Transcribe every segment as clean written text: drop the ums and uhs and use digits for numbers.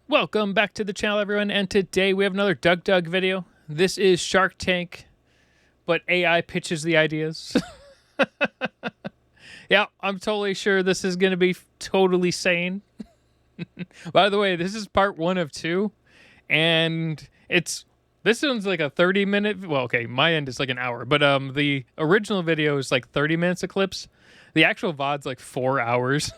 Welcome back to the channel, everyone, and today we have another DougDoug video. This is Shark Tank, but AI pitches the ideas. Yeah, I'm totally sure this is going to be totally sane. By the way, this is part 1 of 2, and this one's like a 30-minute, well, okay, my end is like an hour, but the original video is like 30 minutes of clips. The actual VOD's like 4 hours.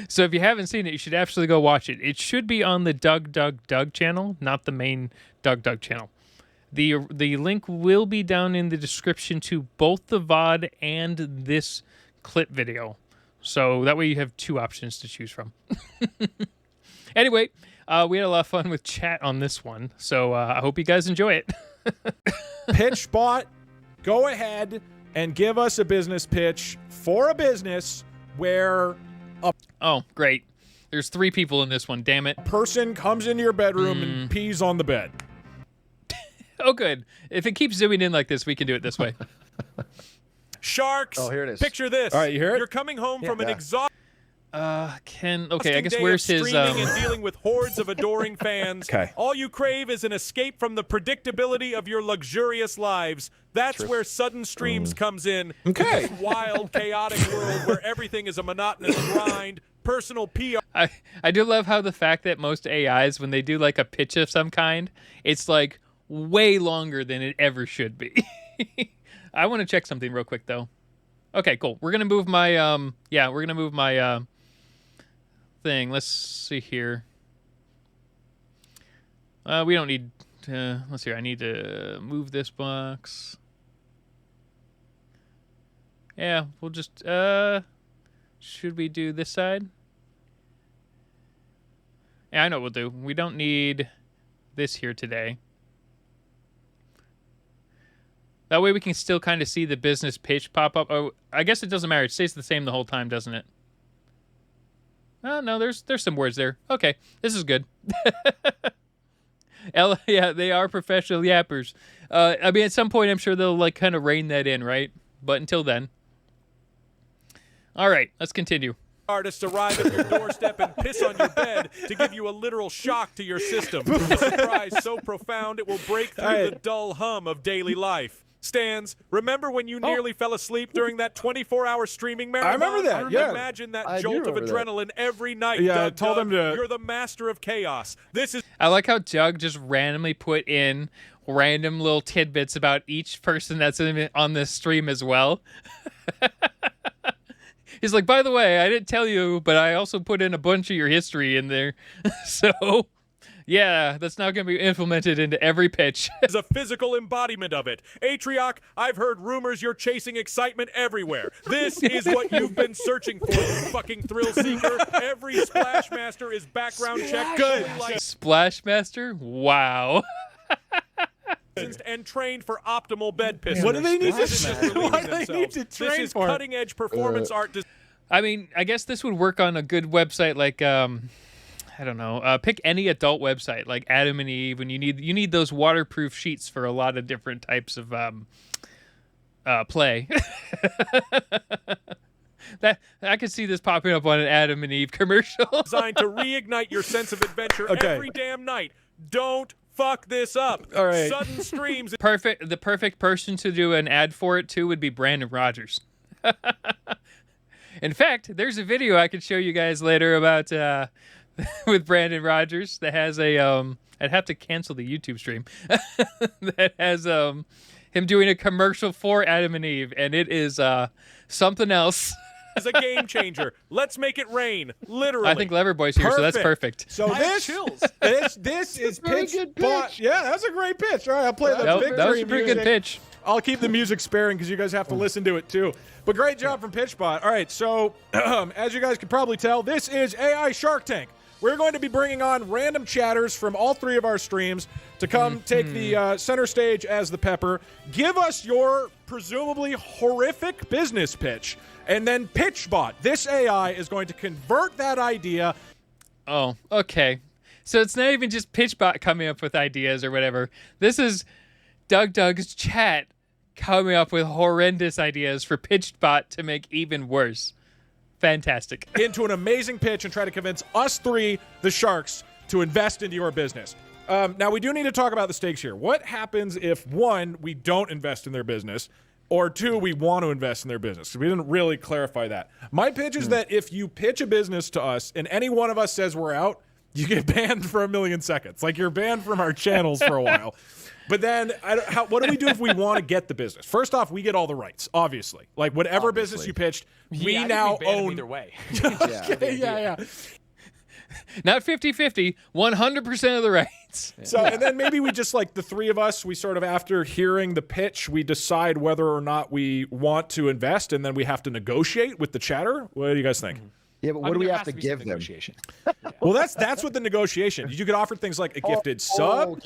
So if you haven't seen it, you should absolutely go watch it. It should be on the DougDoug channel, not the main DougDoug channel. The link will be down in the description to both the VOD and this clip video. So that way you have 2 options to choose from. Anyway, we had a lot of fun with chat on this one, so I hope you guys enjoy it. Pitchbot, go ahead and give us a business pitch for a business where Oh, great. There's 3 people in this one, damn it. a person comes into your bedroom and pees on the bed. Oh, good. If it keeps zooming in like this, we can do it this way. Sharks. Oh, here it is. Picture this. All right, you hear it? You're coming home from an exhausting Okay, I guess day where's of his, streaming and dealing with hordes of adoring fans. Okay. All you crave is an escape from the predictability of your luxurious lives. That's where Sudden Streams comes in. Okay. This wild, chaotic world where everything is a monotonous grind, personal PR. I do love how the fact that most AIs, when they do like a pitch of some kind, it's like way longer than it ever should be. I want to check something real quick though. Okay, cool. We're gonna move my we're gonna move my thing. Let's see here. We don't need to, let's see here. I need to move this box. Yeah, we'll just should we do this side? Yeah, I know what we'll do. We don't need this here today. That way we can still kind of see the business pitch pop up. Oh, I guess it doesn't matter. It stays the same the whole time, doesn't it? Oh, no, there's some words there. Okay, this is good. Yeah, they are professional yappers. I mean, at some point, I'm sure they'll like kind of rein that in, right? But until then. All right, let's continue. Artists arrive at your doorstep and piss on your bed to give you a literal shock to your system. A surprise so profound it will break through the dull hum of daily life. Stans, remember when you nearly fell asleep during that 24-hour streaming marathon? I remember that, yeah. Imagine that I do jolt of remember that. adrenaline every night, Yeah, I DougDoug. told him to- You're the master of chaos. This is I like how Doug just randomly put in random little tidbits about each person that's on this stream as well. He's like, by the way, I didn't tell you, but I also put in a bunch of your history in there. So, yeah, that's now going to be implemented into every pitch. is a physical embodiment of it. Atrioc, I've heard rumors you're chasing excitement everywhere. This is what you've been searching for, you fucking thrill seeker. Every Splash Master is background checked. Good. Splash Master? Wow. And trained for optimal bed pissing. What do they need to Physicists train? relieving Why do they need themselves. to train This is for? cutting-edge performance art. I mean, I guess this would work on a good website like, I don't know, pick any adult website like Adam and Eve, and you need those waterproof sheets for a lot of different types of play. That I could see this popping up on an Adam and Eve commercial. Designed to reignite your sense of adventure every damn night. Don't fuck this up. All right. Sudden Streams. The perfect person to do an ad for it too would be Brandon Rogers. In fact, there's a video I could show you guys later about with Brandon Rogers that has a I'd have to cancel the YouTube stream that has him doing a commercial for Adam and Eve, and it is something else. Is a game changer. Let's make it rain. Literally. I think Leverboy's here, so that's perfect. So I have this chills. this is very good Pitchbot. pitch. Yeah, that's a great pitch. All right, I'll play the That victory was a pretty good music. pitch. I'll keep the music sparing because you guys have to listen to it too. But great job from Pitchbot. All right, so as you guys can probably tell, this is AI Shark Tank. We're going to be bringing on random chatters from all 3 of our streams to come take the center stage as the pepper. Give us your presumably horrific business pitch. And then Pitchbot, this AI, is going to convert that idea. Oh, okay. So it's not even just Pitchbot coming up with ideas or whatever. This is DougDoug's chat coming up with horrendous ideas for Pitchbot to make even worse. Fantastic. into an amazing pitch and try to convince us three, the Sharks, to invest into your business. Now, we do need to talk about the stakes here. What happens if, one, we don't invest in their business, or two, we want to invest in their business? We didn't really clarify that. My pitch is that if you pitch a business to us and any one of us says we're out, you get banned for 1,000,000 seconds. Like, you're banned from our channels for a while. But then, what do we do if we want to get the business? First off, we get all the rights, obviously. Like, whatever business you pitched, we now own. Either way. Yeah. Not 50-50, 100% of the rights. So, and then maybe we just, like, the three of us, we sort of, after hearing the pitch, we decide whether or not we want to invest, and then we have to negotiate with the chatter. What do you guys think? Yeah, but what do we have to give them? Well, that's what the negotiation. You could offer things like a gifted sub.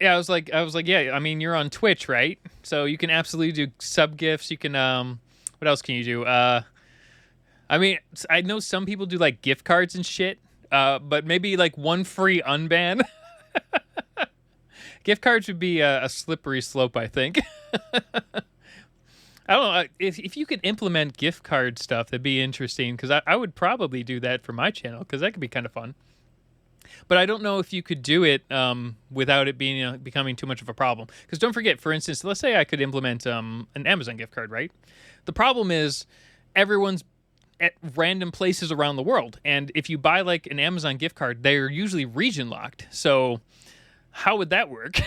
Yeah, I was like, yeah, I mean, you're on Twitch, right? So you can absolutely do sub gifts. You can, what else can you do? I mean, I know some people do, like, gift cards and shit, but maybe, like, one free unban. Gift cards would be a slippery slope, I think. I don't know. If you could implement gift card stuff, that'd be interesting, because I would probably do that for my channel, because that could be kind of fun. But I don't know if you could do it without it being becoming too much of a problem. Because don't forget, for instance, let's say I could implement an Amazon gift card, right? The problem is everyone's at random places around the world. And if you buy, like, an Amazon gift card, they're usually region locked. So how would that work?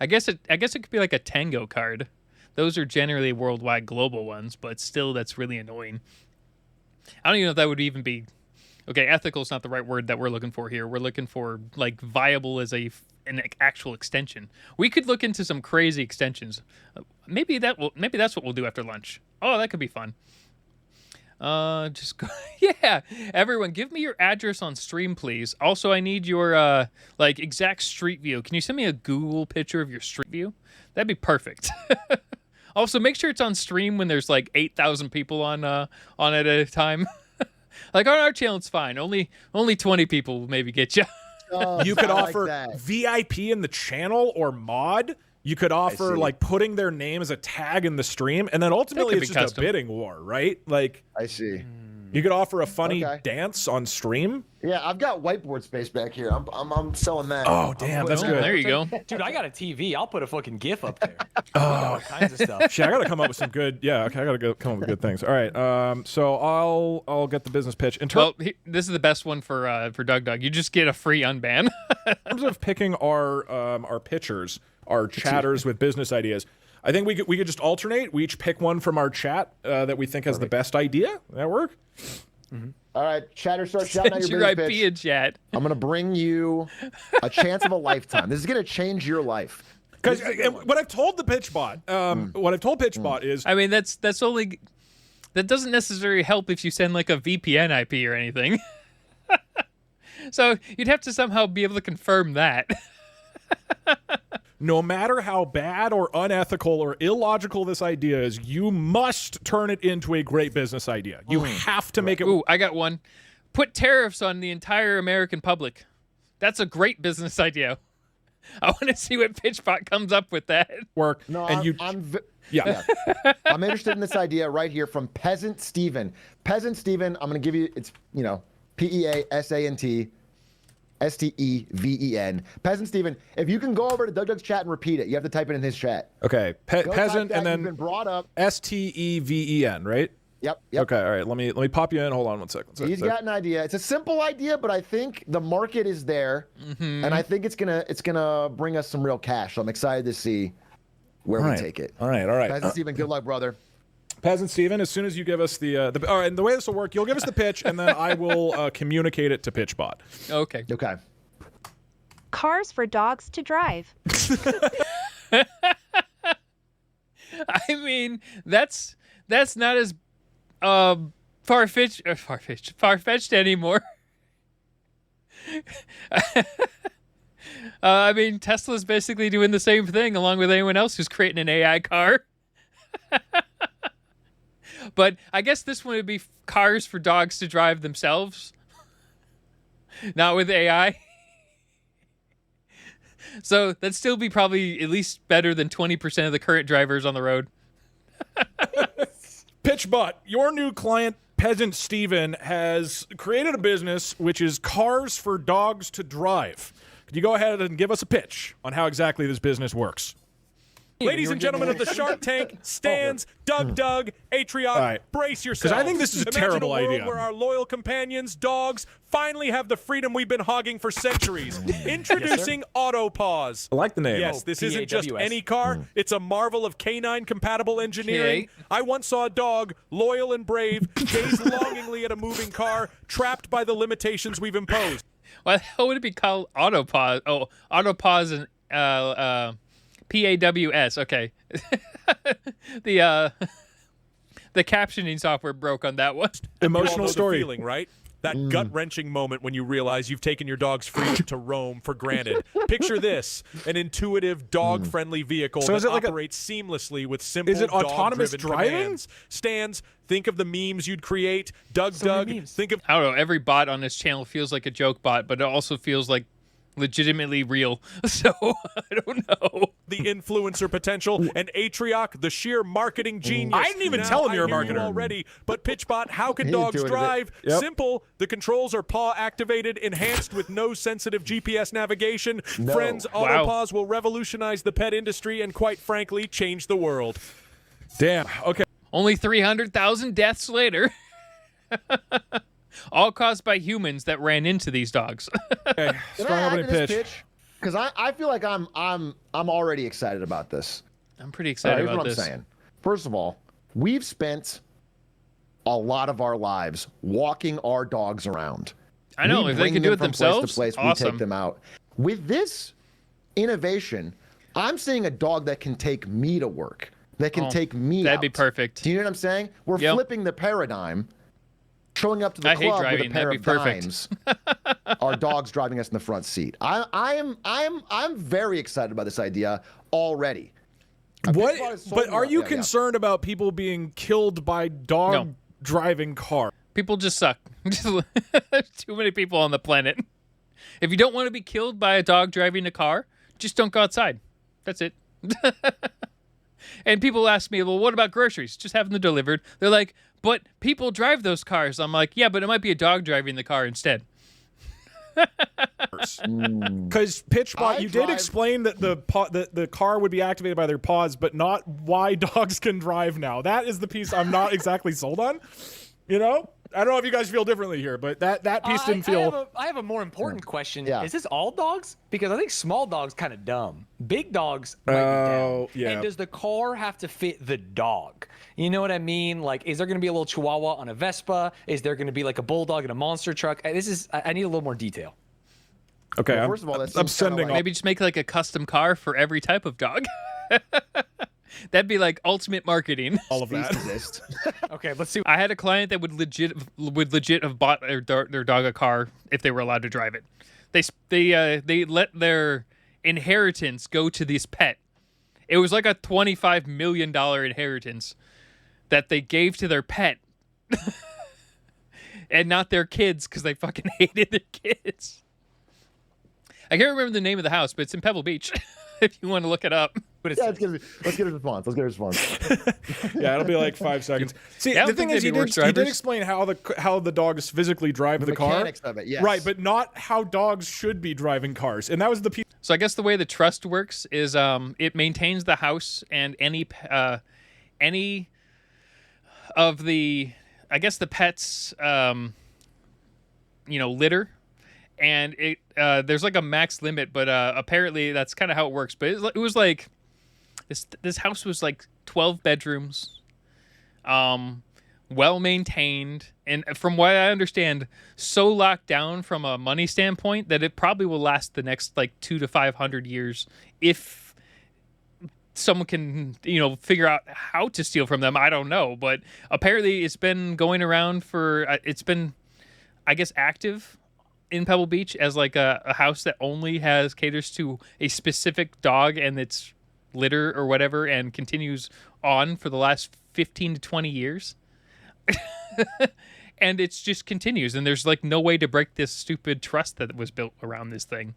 I guess it could be like a Tango card. Those are generally worldwide global ones, but still, that's really annoying. I don't even know if that would even be... Okay, ethical is not the right word that we're looking for here. We're looking for, like, viable as an actual extension. We could look into some crazy extensions. Maybe that's what we'll do after lunch. Oh, that could be fun. Just go. Yeah, everyone, give me your address on stream, please. Also, I need your like, exact street view. Can you send me a Google picture of your street view? That'd be perfect. Also, make sure it's on stream when there's, like, 8,000 people on it at a time. Like, on our channel, it's fine. Only 20 people will maybe get you. Oh, You could I like offer that. VIP in the channel or mod. You could offer, like, putting their name as a tag in the stream, and then ultimately could it's be just custom. a bidding war, right? Like, I see. you could offer a funny Okay. dance on stream. Yeah, I've got whiteboard space back here. I'm selling that. Oh, damn, that's good. There you go. Dude, I got a TV. I'll put a fucking GIF up there. All kinds of stuff. Shit, I gotta come up with some good. Yeah, okay, I gotta come up with good things. All right, so I'll get the business pitch. Well, this is the best one for DougDoug. You just get a free unban. In terms of picking our pitchers, our chatters with business ideas, I think we could just alternate. We each pick one from our chat that we think has the best idea. That work? All right, chatter, start shouting out Send your your business IP pitch. in chat. I'm gonna bring you a chance of a lifetime. This is gonna change your life. Because what I've told the Pitchbot, is I mean, that doesn't necessarily help if you send, like, a VPN IP or anything. So you'd have to somehow be able to confirm that. no matter how bad or unethical or illogical this idea is, you must turn it into a great business idea. You have to make it. Ooh, I got one. Put tariffs on the entire American public. That's a great business idea. I want to see what Pitchbot comes up with that. Work. No, and yeah. I'm interested in this idea right here from Peasant Steven. Peasant Steven, I'm going to give you, it's, PeasantSteven. Peasant Steven, if you can go over to DougDoug's chat and repeat it, you have to type it in his chat. Okay, Go type peasant, that, and you've then been brought up. STEVEN, right? Yep. Okay, all right. Let me pop you in. Hold on one second. He's got an idea. It's a simple idea, but I think the market is there, and I think it's gonna bring us some real cash. So I'm excited to see where we take it. All right. Peasant Steven, good luck, brother. Peasant Steven, as soon as you give us the all right, and the way this will work, you'll give us the pitch, and then I will communicate it to Pitchbot. Okay. Okay. Cars for dogs to drive. I mean, that's not as far-fetched anymore. I mean, Tesla's basically doing the same thing along with anyone else who's creating an AI car. But I guess this one would be cars for dogs to drive themselves, not with AI. So that'd still be probably at least better than 20% of the current drivers on the road. Pitchbot, your new client, Peasant Steven, has created a business which is cars for dogs to drive. Could you go ahead and give us a pitch on how exactly this business works? Ladies and gentlemen of the Shark Tank, Stans, DougDoug, Atrioc, right. brace yourselves. I think this is a Imagine terrible a world idea. where our loyal companions, dogs, finally have the freedom we've been hogging for centuries. Introducing Autopause. I like the name. Yes, this isn't just PAWS. any car. It's a marvel of canine-compatible engineering. Okay. I once saw a dog, loyal and brave, gaze longingly at a moving car, trapped by the limitations we've imposed. Why would it be called Autopause? Oh, Autopause and PAWS. Okay. The captioning software broke on that one. You all Emotional know the story. feeling, right? That gut-wrenching moment when you realize you've taken your dog's freedom to roam for granted. Picture this, an intuitive, dog-friendly vehicle So is that it like operates seamlessly with simple, Is it autonomous dog-driven driving? commands. Stans, think of the memes you'd create. DougDoug, think of I don't know. Every bot on this channel feels like a joke bot, but it also feels like legitimately real. So I don't know. the influencer potential, and Atrioc, the sheer marketing genius. I didn't even Now, tell him you're a I knew you marketer. already, but Pitchbot, how can He dogs intuited it. drive? Yep. Simple. The controls are paw activated, enhanced with no sensitive GPS navigation. No. Friends, Wow. Autopause will revolutionize the pet industry and, quite frankly, change the world. Damn. Okay. Only 300,000 deaths later. All caused by humans that ran into these dogs. Okay. Can Strong I add opening to this pitch. Because I feel like I'm already excited about this. I'm pretty All right, excited here's about what this. I'm saying. First of all, we've spent a lot of our lives walking our dogs around. I know. We If they bring could do them it from themselves, place to place, we awesome. take them out. With this innovation, I'm seeing a dog that can take me to work, that can Oh, take me that'd be out. perfect. Do you know what I'm saying? We're Yep. flipping the paradigm, showing up to the I hate club with a driving. pair That'd of be perfect. dimes. Our dog's driving us in the front seat. I'm very excited about this idea already. What? Pitchbot is sold But me are up. you Yeah, yeah. concerned about people being killed by dog No. driving cars? People just suck. There's too many people on the planet. If you don't want to be killed by a dog driving a car, just don't go outside. That's it. And people ask me, well, what about groceries? Just have them delivered. They're like, but people drive those cars. I'm like, yeah, but it might be a dog driving the car instead. Because Pitchbot, you did drive- explain that the car would be activated by their paws, but not why dogs can drive now. That is the piece I'm not exactly sold on. You know, I don't know if you guys feel differently here, but that piece didn't feel. I have a more important question. Yeah. Is this all dogs? Because I think small dogs kind of dumb. Big dogs might Oh, be down. yeah. And does the car have to fit the dog? You know what I mean? Like, is there going to be a little Chihuahua on a Vespa? Is there going to be like a bulldog in a monster truck? I need a little more detail. Okay, Well, I'm, first of all, that I'm seems kinda sending like- all. Maybe just make like a custom car for every type of dog. That'd be like ultimate marketing. all of that. Exist. Okay, let's see. I had a client that would legit have bought their dog a car if they were allowed to drive it. They let their inheritance go to this pet. It was like a $25 million inheritance that they gave to their pet, and not their kids because they fucking hated their kids. I can't remember the name of the house, but it's in Pebble Beach. If you want to look it up. What is Yeah, this? let's get a response. Let's get a response. Yeah, it'll be like 5 seconds. See, Yeah, I the don't thing think is, they'd he be worse did drivers. explain how the dogs physically drive the car. Mechanics of it, yes. Right, but not how dogs should be driving cars, and that was the piece. So I guess the way the trust works is it maintains the house and any of the, I guess, the pets litter, and it there's like a max limit, but apparently that's kind of how it works. But it was like this house was like 12 bedrooms, well maintained, and from what I understand, so locked down from a money standpoint that it probably will last the next like 200 to 500 years if someone can figure out how to steal from them. I don't know, but apparently it's been going around for it's been, I guess, active in Pebble Beach as like a house that only caters to a specific dog and its litter or whatever, and continues on for the last 15 to 20 years. And it's just continues, and there's like no way to break this stupid trust that was built around this thing,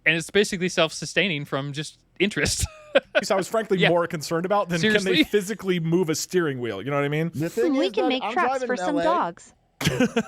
and it's basically self-sustaining from just interest. I was frankly Yeah. more concerned about than can Seriously? they physically move a steering wheel. You know what I mean? The thing We is, can Doug, make I'm traps driving for in some LA, dogs.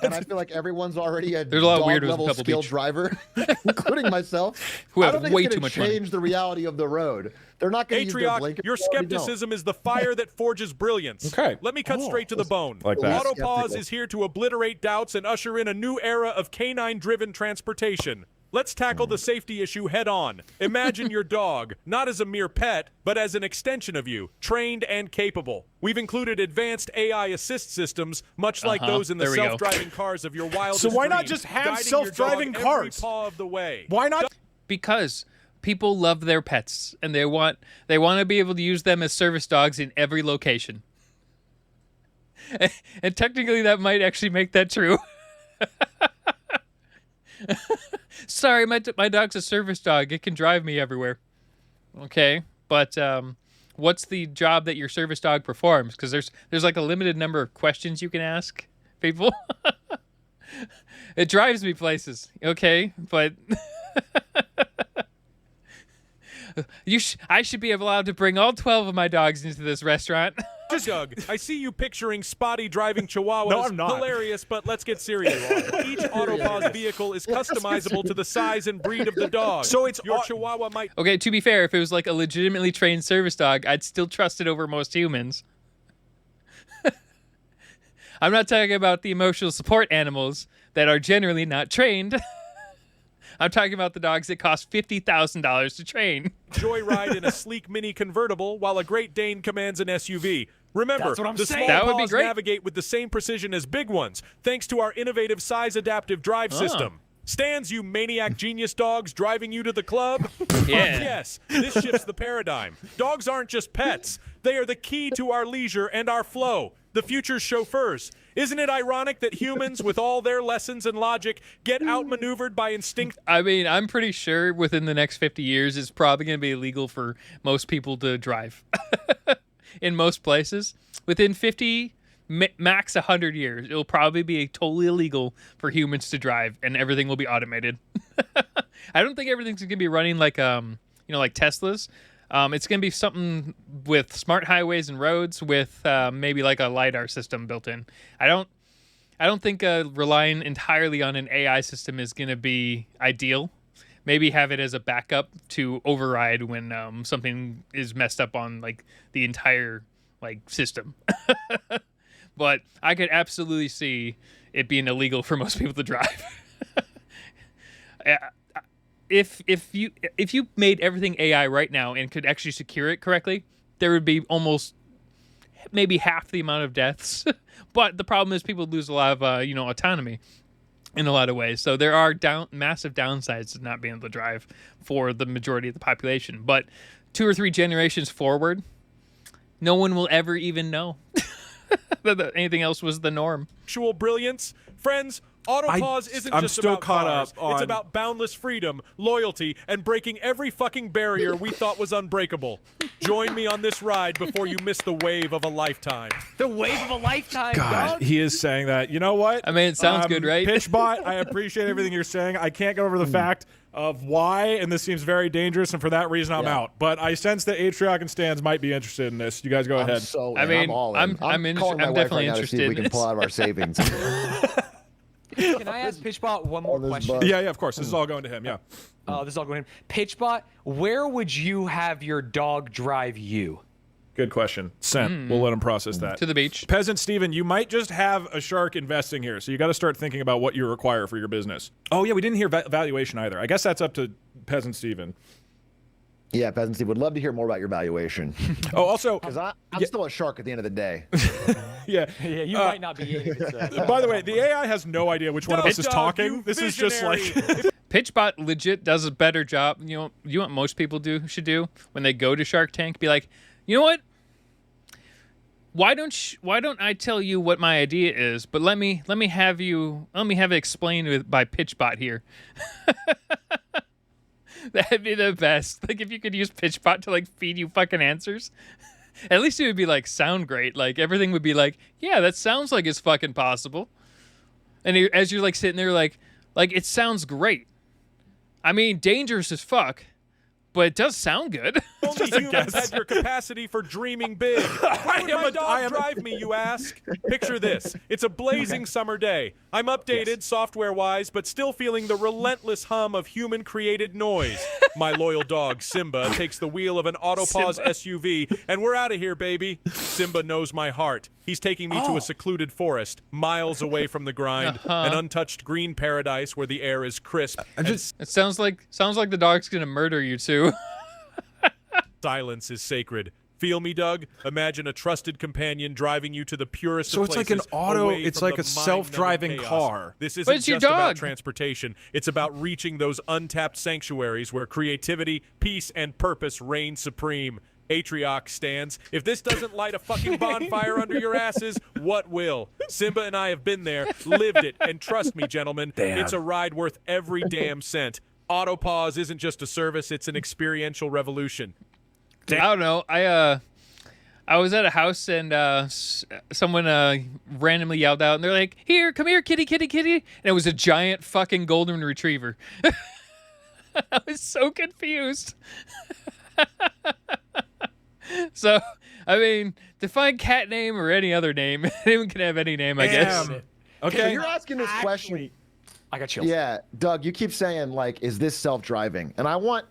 and I feel like everyone's already a There's a lot of dog weirdos in level Pebble skilled Beach. driver, including myself. Who I have don't think way it's too gonna much money. change the reality of the road. They're not going to use their Atrioc, blinkers. your They already don't. skepticism is the fire that forges brilliance. Okay. Let me cut straight to the bone. Like that. Autopause Skeptical. is here to obliterate doubts and usher in a new era of canine-driven transportation. Let's tackle the safety issue head on. Imagine your dog, not as a mere pet, but as an extension of you, trained and capable. We've included advanced AI assist systems, much like those in the There we go. self-driving cars of your wildest So why not dreams, just have guiding your self-driving dog cars? every paw of the way. Why not? Because people love their pets and they want to be able to use them as service dogs in every location. And technically that might actually make that true. Sorry, my dog's a service dog. It can drive me everywhere. Okay, but what's the job that your service dog performs? Because there's like a limited number of questions you can ask people. It drives me places. Okay, but I should be allowed to bring all 12 of my dogs into this restaurant. Doug, I see you picturing spotty driving chihuahuas. No, I'm not. Hilarious, but let's get serious. Each Autopause vehicle is customizable to the size and breed of the dog. So it's your chihuahua might Okay, to be fair, if it was like a legitimately trained service dog, I'd still trust it over most humans. I'm not talking about the emotional support animals that are generally not trained. I'm talking about the dogs that cost $50,000 to train. joyride in a sleek mini convertible while a Great Dane commands an SUV. Remember, That's what I'm the saying. small That would be paws great. navigate with the same precision as big ones, thanks to our innovative size-adaptive drive system. Stands, you maniac genius dogs driving you to the club? Yeah. Yes, this shifts the paradigm. Dogs aren't just pets. They are the key to our leisure and our flow, the future's chauffeurs. Isn't it ironic that humans, with all their lessons and logic, get outmaneuvered by instinct? I mean, I'm pretty sure within the next 50 years, it's probably going to be illegal for most people to drive. In most places. Within 50, max 100 years, it'll probably be totally illegal for humans to drive, and everything will be automated. I don't think everything's going to be running like, like Teslas. It's going to be something with smart highways and roads with maybe like a LiDAR system built in. I don't think relying entirely on an AI system is going to be ideal. Maybe have it as a backup to override when something is messed up on like the entire like system. But I could absolutely see it being illegal for most people to drive. If you made everything AI right now and could actually secure it correctly, there would be almost maybe half the amount of deaths. But the problem is people lose a lot of autonomy in a lot of ways. So there are massive downsides to not being able to drive for the majority of the population. But 2 or 3 generations forward, no one will ever even know that anything else was the norm. Actual brilliance? Friends, Autopause isn't I'm just still about caught cars. up on- It's about boundless freedom, loyalty, and breaking every fucking barrier we thought was unbreakable. Join me on this ride before you miss the wave of a lifetime. The wave of a lifetime, God, dog. he is saying that. You know what? I mean, it sounds good, right? Pitchbot, I appreciate everything you're saying. I can't get over the fact of why, and this seems very dangerous, and for that reason, I'm Yeah. out. But I sense that Atrioc and Stans might be interested in this. You guys go ahead. I mean, I'm all in. I'm calling my I'm wife definitely right now to see interested if we in can this. pull out of our savings. Can I ask Pitchbot one more this question? bug. Yeah, of course. This is all going to him. Yeah. This is all going in. Pitchbot, where would you have your dog drive you? Good question. Sent. We'll let him process that. To the beach. Peasant Steven, you might just have a shark investing here, so you got to start thinking about what you require for your business. Oh, yeah, we didn't hear valuation either. I guess that's up to Peasant Steven. Yeah, Peasant Steve, would love to hear more about your valuation. Oh, also, Because I'm still a shark at the end of the day. yeah. Yeah, you might not be in it. By the way, the AI has no idea which one of us is DougDoug, talking. you This is just visionary. like... Pitchbot legit does a better job. You know what most people should do when they go to Shark Tank? Be like, you know what? Why don't I tell you what my idea is? But let me have it explained by Pitchbot here. That'd be the best. Like if you could use Pitchbot to like feed you fucking answers. At least it would be like sound great. Like everything would be like, yeah, that sounds like it's fucking possible. And as you're like sitting there like it sounds great. I mean, dangerous as fuck, but it does sound good. Only humans had your capacity for dreaming big. Why would my dog drive me, you ask? Picture this. It's a blazing summer day. I'm updated software-wise, but still feeling the relentless hum of human-created noise. My loyal dog, Simba, takes the wheel of an autopause SUV, and we're out of here, baby. Simba knows my heart. He's taking me to a secluded forest, miles away from the grind, an untouched green paradise where the air is crisp. It sounds like the dog's gonna murder you too. Silence is sacred. Feel me, Doug? Imagine a trusted companion driving you to the purest So of it's places. like an auto. Away It's from like the a self-driving mind-numbing chaos. car. This But isn't it's your just about dog. transportation. It's about reaching those untapped sanctuaries where creativity, peace, and purpose reign supreme. Atrioc stands. If this doesn't light a fucking bonfire under your asses, what will? Simba and I have been there, lived it, and trust me, gentlemen, it's a ride worth every damn cent. Autopause isn't just a service, it's an experiential revolution. I don't know. I was at a house and someone randomly yelled out, and they're like, "Here, come here, kitty, kitty, kitty!" And it was a giant fucking golden retriever. I was so confused. So, I mean, define cat name or any other name. Anyone can have any name, I guess. Damn. So Okay. you're asking this question. I got chills. Yeah, Doug, you keep saying like, is this self-driving? And I want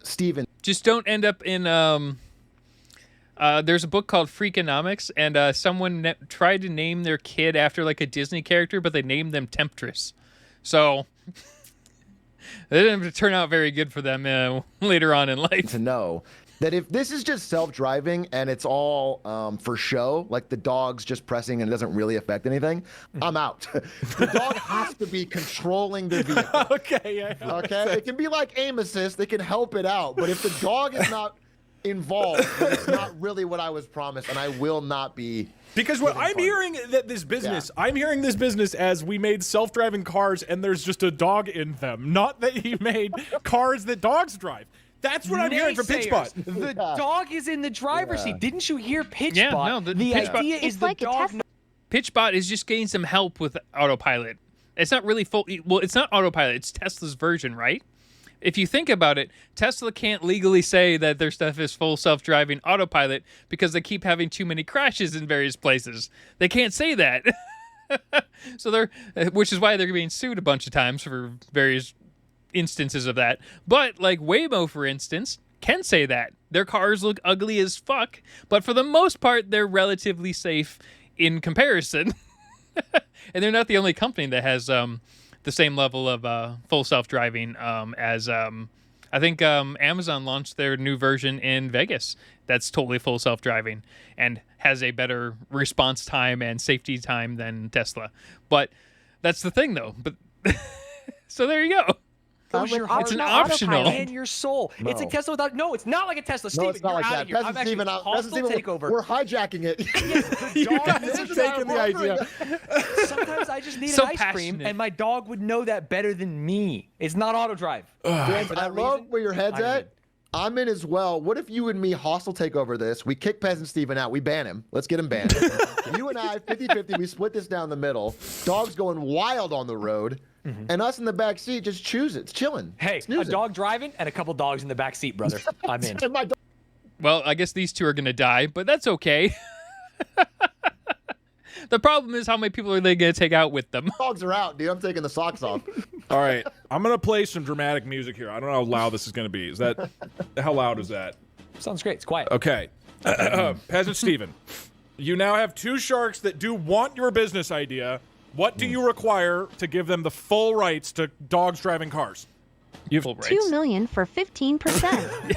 Steven. Just don't end up in there's a book called Freakonomics, and someone tried to name their kid after like a Disney character, but they named them Temptress. So it didn't turn out very good for them later on in life. To know that if this is just self-driving and it's all for show, like the dog's just pressing and it doesn't really affect anything, I'm out. The dog has to be controlling the vehicle. Okay. Yeah. Okay, it can be like aim assist; they can help it out. But if the dog is not involved, then it's not really what I was promised, and I will not be. Because what I'm fun. hearing that this business, I'm hearing this business as we made self-driving cars and there's just a dog in them, not that he made cars that dogs drive. That's what I'm hearing from Naysayers. Pitchbot. The dog is in the driver's seat. Didn't you hear Pitchbot? Yeah, no, the Pitchbot- idea is It's the like a dog. Tesla. Pitchbot is just getting some help with autopilot. It's not really full. Well, it's not autopilot. It's Tesla's version, right? If you think about it, Tesla can't legally say that their stuff is full self-driving autopilot because they keep having too many crashes in various places. They can't say that. So which is why they're being sued a bunch of times for various instances of that. But like Waymo, for instance, can say that. Their cars look ugly as fuck, but for the most part, they're relatively safe in comparison. And they're not the only company that has the same level of full self-driving as I think Amazon launched their new version in Vegas that's totally full self-driving and has a better response time and safety time than Tesla. But that's the thing, though. But so there you go. Goes your heart It's an Autopilot. optional. and your soul. It's a No. Tesla without. No, it's not like a Tesla. No, Steven, it's not you're like out that. of here. I'm Peasant actually Steven, hostile takeover. we're hijacking it. You guys are taking the idea. Sometimes I just need So an ice cream, passionate. and my dog would know that better than me. It's not auto drive. Vance, I love where your head's I'm at. in. I'm in as well. What if you and me hostile take over this? We kick Peasant Steven out. We ban him. Let's get him banned. You and I, 50-50, we split this down the middle. Dog's going wild on the road. And us in the back seat just choose it. It's chilling. Hey, Snoozing. a dog driving and a couple dogs in the back seat, brother. I'm in. And my Well, I guess these two are going to die, but that's okay. The problem is how many people are they going to take out with them? dogs are out, dude. I'm taking the socks off. All right, I'm gonna play some dramatic music here. I don't know how loud this is gonna be. Is that how loud is that? Sounds great. It's quiet. Okay, Peasant Steven, you now have two sharks that do want your business idea. What do you require to give them the full rights to dogs driving cars? Full rights. $2 million for 15%.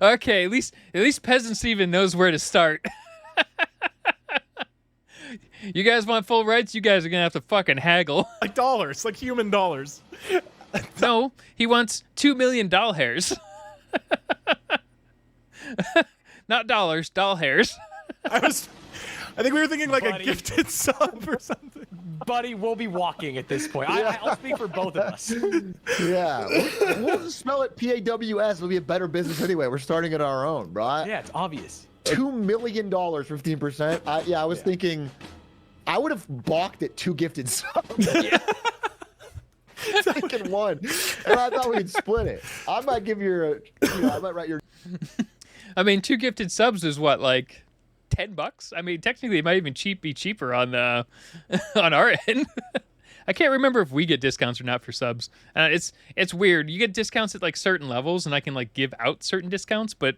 Okay, at least Peasant Steven knows where to start. You guys want full rights? You guys are gonna have to fucking haggle. Like dollars, like human dollars. No, he wants $2 million doll hairs. Not dollars, doll hairs. I think we were thinking like Buddy. a gifted sub or something. Buddy, we'll be walking at this point. I'll speak for both of us. Yeah. We'll just spell it PAWS. It'll be a better business anyway. We're starting it our own, bro. Yeah, it's obvious. $2 million, 15%. I was thinking I would have balked at 2 gifted subs. thinking one, and I thought we'd split it. I might give you I might write your. I mean, 2 gifted subs is what, like $10? I mean, technically, it might even be cheaper on on our end. I can't remember if we get discounts or not for subs. It's weird. You get discounts at like certain levels, and I can like give out certain discounts, but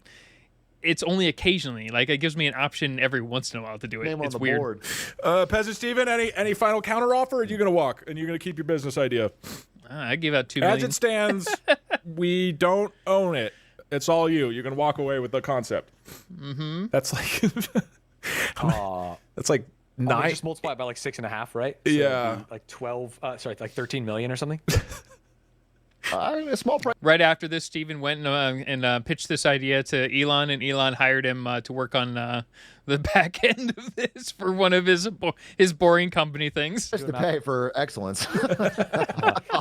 it's only occasionally. Like, it gives me an option every once in a while to do it. Name on It's the weird. board. Peasant Steven, any final counter offer? Or are you going to walk and you're going to keep your business idea? I give out $2 As million. it stands, we don't own it. It's all you. You're going to walk away with the concept. Mm-hmm. That's like that's like I just multiply it by like 6.5, right? So Yeah. it'd be like 12. Like 13 million or something. A small price. Right after this, Steven went and pitched this idea to Elon, and Elon hired him to work on the back end of this for one of his boring company things. Just to pay for excellence.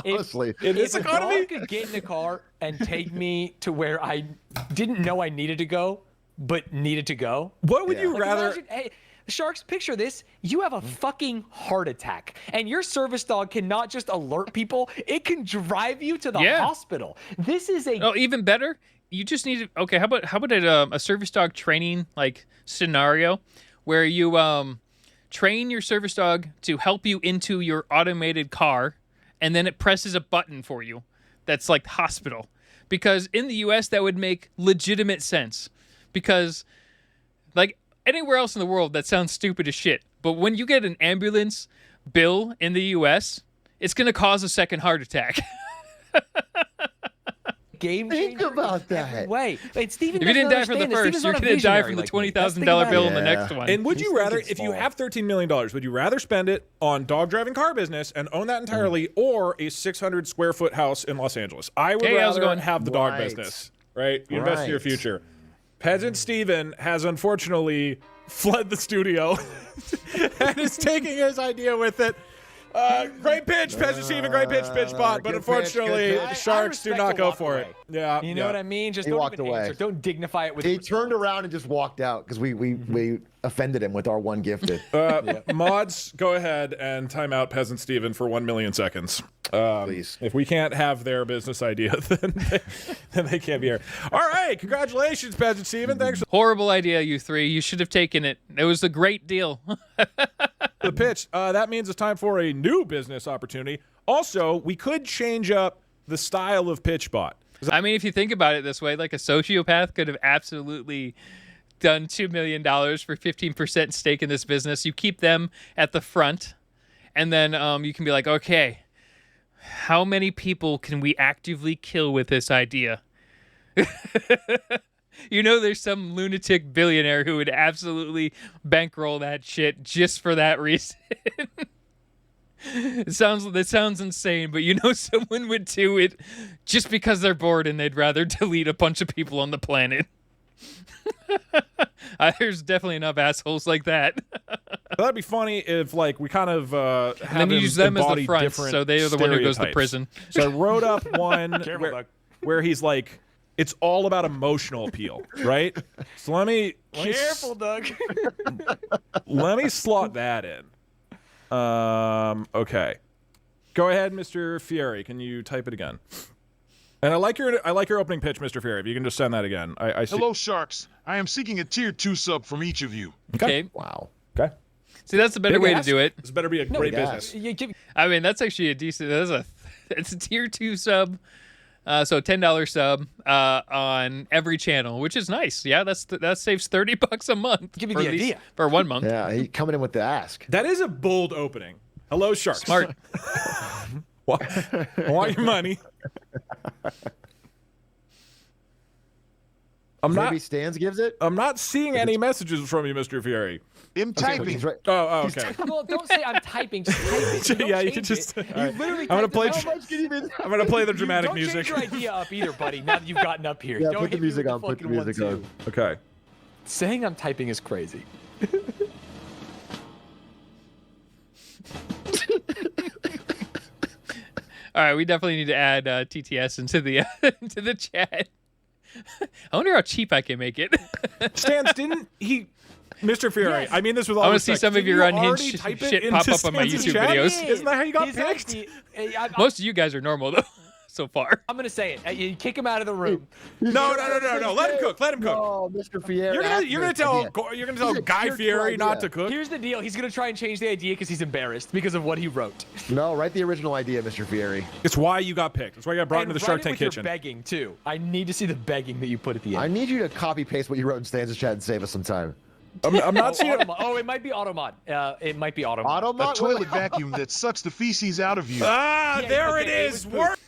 Honestly, in this If economy. Dog could get in the car and take me to where I didn't know I needed to go, but needed to go. What would you Like, rather? imagine, hey, Sharks, picture this. You have a fucking heart attack, and your service dog cannot just alert people. It can drive you to the Yeah. hospital. This is a Oh, even better. You just need to. Okay, how about a service dog training like scenario where you train your service dog to help you into your automated car, and then it presses a button for you. That's like hospital, because in the U.S. that would make legitimate sense, because like anywhere else in the world that sounds stupid as shit. But when you get an ambulance bill in the U.S., it's gonna cause a second heart attack. game think changer about in every that. way. And Steven If you didn't die doesn't from the understand this. first, Steven's you're not a going to die visionary from the like me. That's the $20,000 thing bill about in the it. next one. And would you He's rather, thinking if you small. have $13 million, would you rather spend it on dog driving car business and own that entirely, or a 600 square foot house in Los Angeles? I would Hey, how's it rather going? have the dog Right. business, right? You invest in your Right. future. Peasant Steven has unfortunately fled the studio and is taking his idea with it. Great pitch, Peasant Steven. Great pitch, Pitchbot. But good unfortunately, pitch, the good Sharks do respect not the go walk for away. it. Yeah, You know what I mean? Just He don't walked even away. answer. Don't dignify it with. He turned around and just walked out because we offended him with our one gifted. Mods, go ahead and time out Peasant Steven for 1 million seconds. Please. If we can't have their business idea, then they can't be here. All right, congratulations, Peasant Steven. Thanks for Horrible idea, you three. You should have taken it. It was a great deal. the pitch. That means it's time for a new business opportunity. Also, we could change up the style of Pitchbot. I mean, if you think about it this way, like a sociopath could have absolutely done $2 million for 15% stake in this business. You keep them at the front, and then you can be like, okay, how many people can we actively kill with this idea? You know, there's some lunatic billionaire who would absolutely bankroll that shit just for that reason. That sounds insane, but you know someone would do it just because they're bored and they'd rather delete a bunch of people on the planet. There's definitely enough assholes like that. That'd be funny if, like, we kind of have And then you him use them as the embody front, different so they are the one who goes to stereotypes. prison. So I wrote up one Careful, Doug. where he's like, it's all about emotional appeal, right? So let me Careful, Doug. let me slot that in. Okay. Go ahead, Mr. Fieri. Can you type it again? And I like your opening pitch, Mr. Fieri. If you can just send that again. I see. Hello, Sharks. I am seeking a tier 2 sub from each of you. Okay. Wow. Okay. See, that's a better Big way ask. to do it. This better be a great gas. business. I mean, that's actually a decent. It's a tier 2 sub. So $10 sub on every channel, which is nice. Yeah, that saves $30 a month. Give me for the these- idea. for 1 month. Yeah, he coming in with the ask. That is a bold opening. Hello, Sharks. Smart. I want your money. Maybe Stans gives it. I'm not seeing any messages from you, Mr. Fieri. I'm typing. He's right. Oh, okay. Well, don't say I'm typing. Just type it. Don't Yeah, you change just. it. all right. Literally I'm gonna typed play. it out. How much can you even? I'm gonna play the dramatic Don't music. change your idea up either, buddy. Now that you've gotten up here. Yeah, Don't put the hit me music with on. Put the fucking music 1-2. on. Okay. Saying I'm typing is crazy. All right, we definitely need to add TTS into the into the chat. I wonder how cheap I can make it. Stans, didn't he? Mr. Fury, Yes. I mean this with all I want to respect. see some of Did your you unhinged already type it shit pop into up on my Stan's YouTube chat? videos. Isn't that how you got He's picked? actually- Most of you guys are normal though, so far. I'm gonna say it. You kick him out of the room. No. Let him cook. Let him cook. Oh, Mr. Fieri. You're gonna tell Guy Here's a Fieri good not idea. to cook. Here's the deal. He's gonna try and change the idea because he's embarrassed because of what he wrote. No, write the original idea, Mr. Fieri. It's why you got picked. It's why you got brought into the Shark write it Tank with your kitchen. begging too. I need to see the begging that you put at the I end. need you to copy paste what you wrote in Stan's chat and save us some time. I'm not seeing it. Oh, it might be Automod. It might be Automod. A Automat? toilet vacuum that sucks the feces out of you. Ah, Yeah, there okay, it it is. was Work.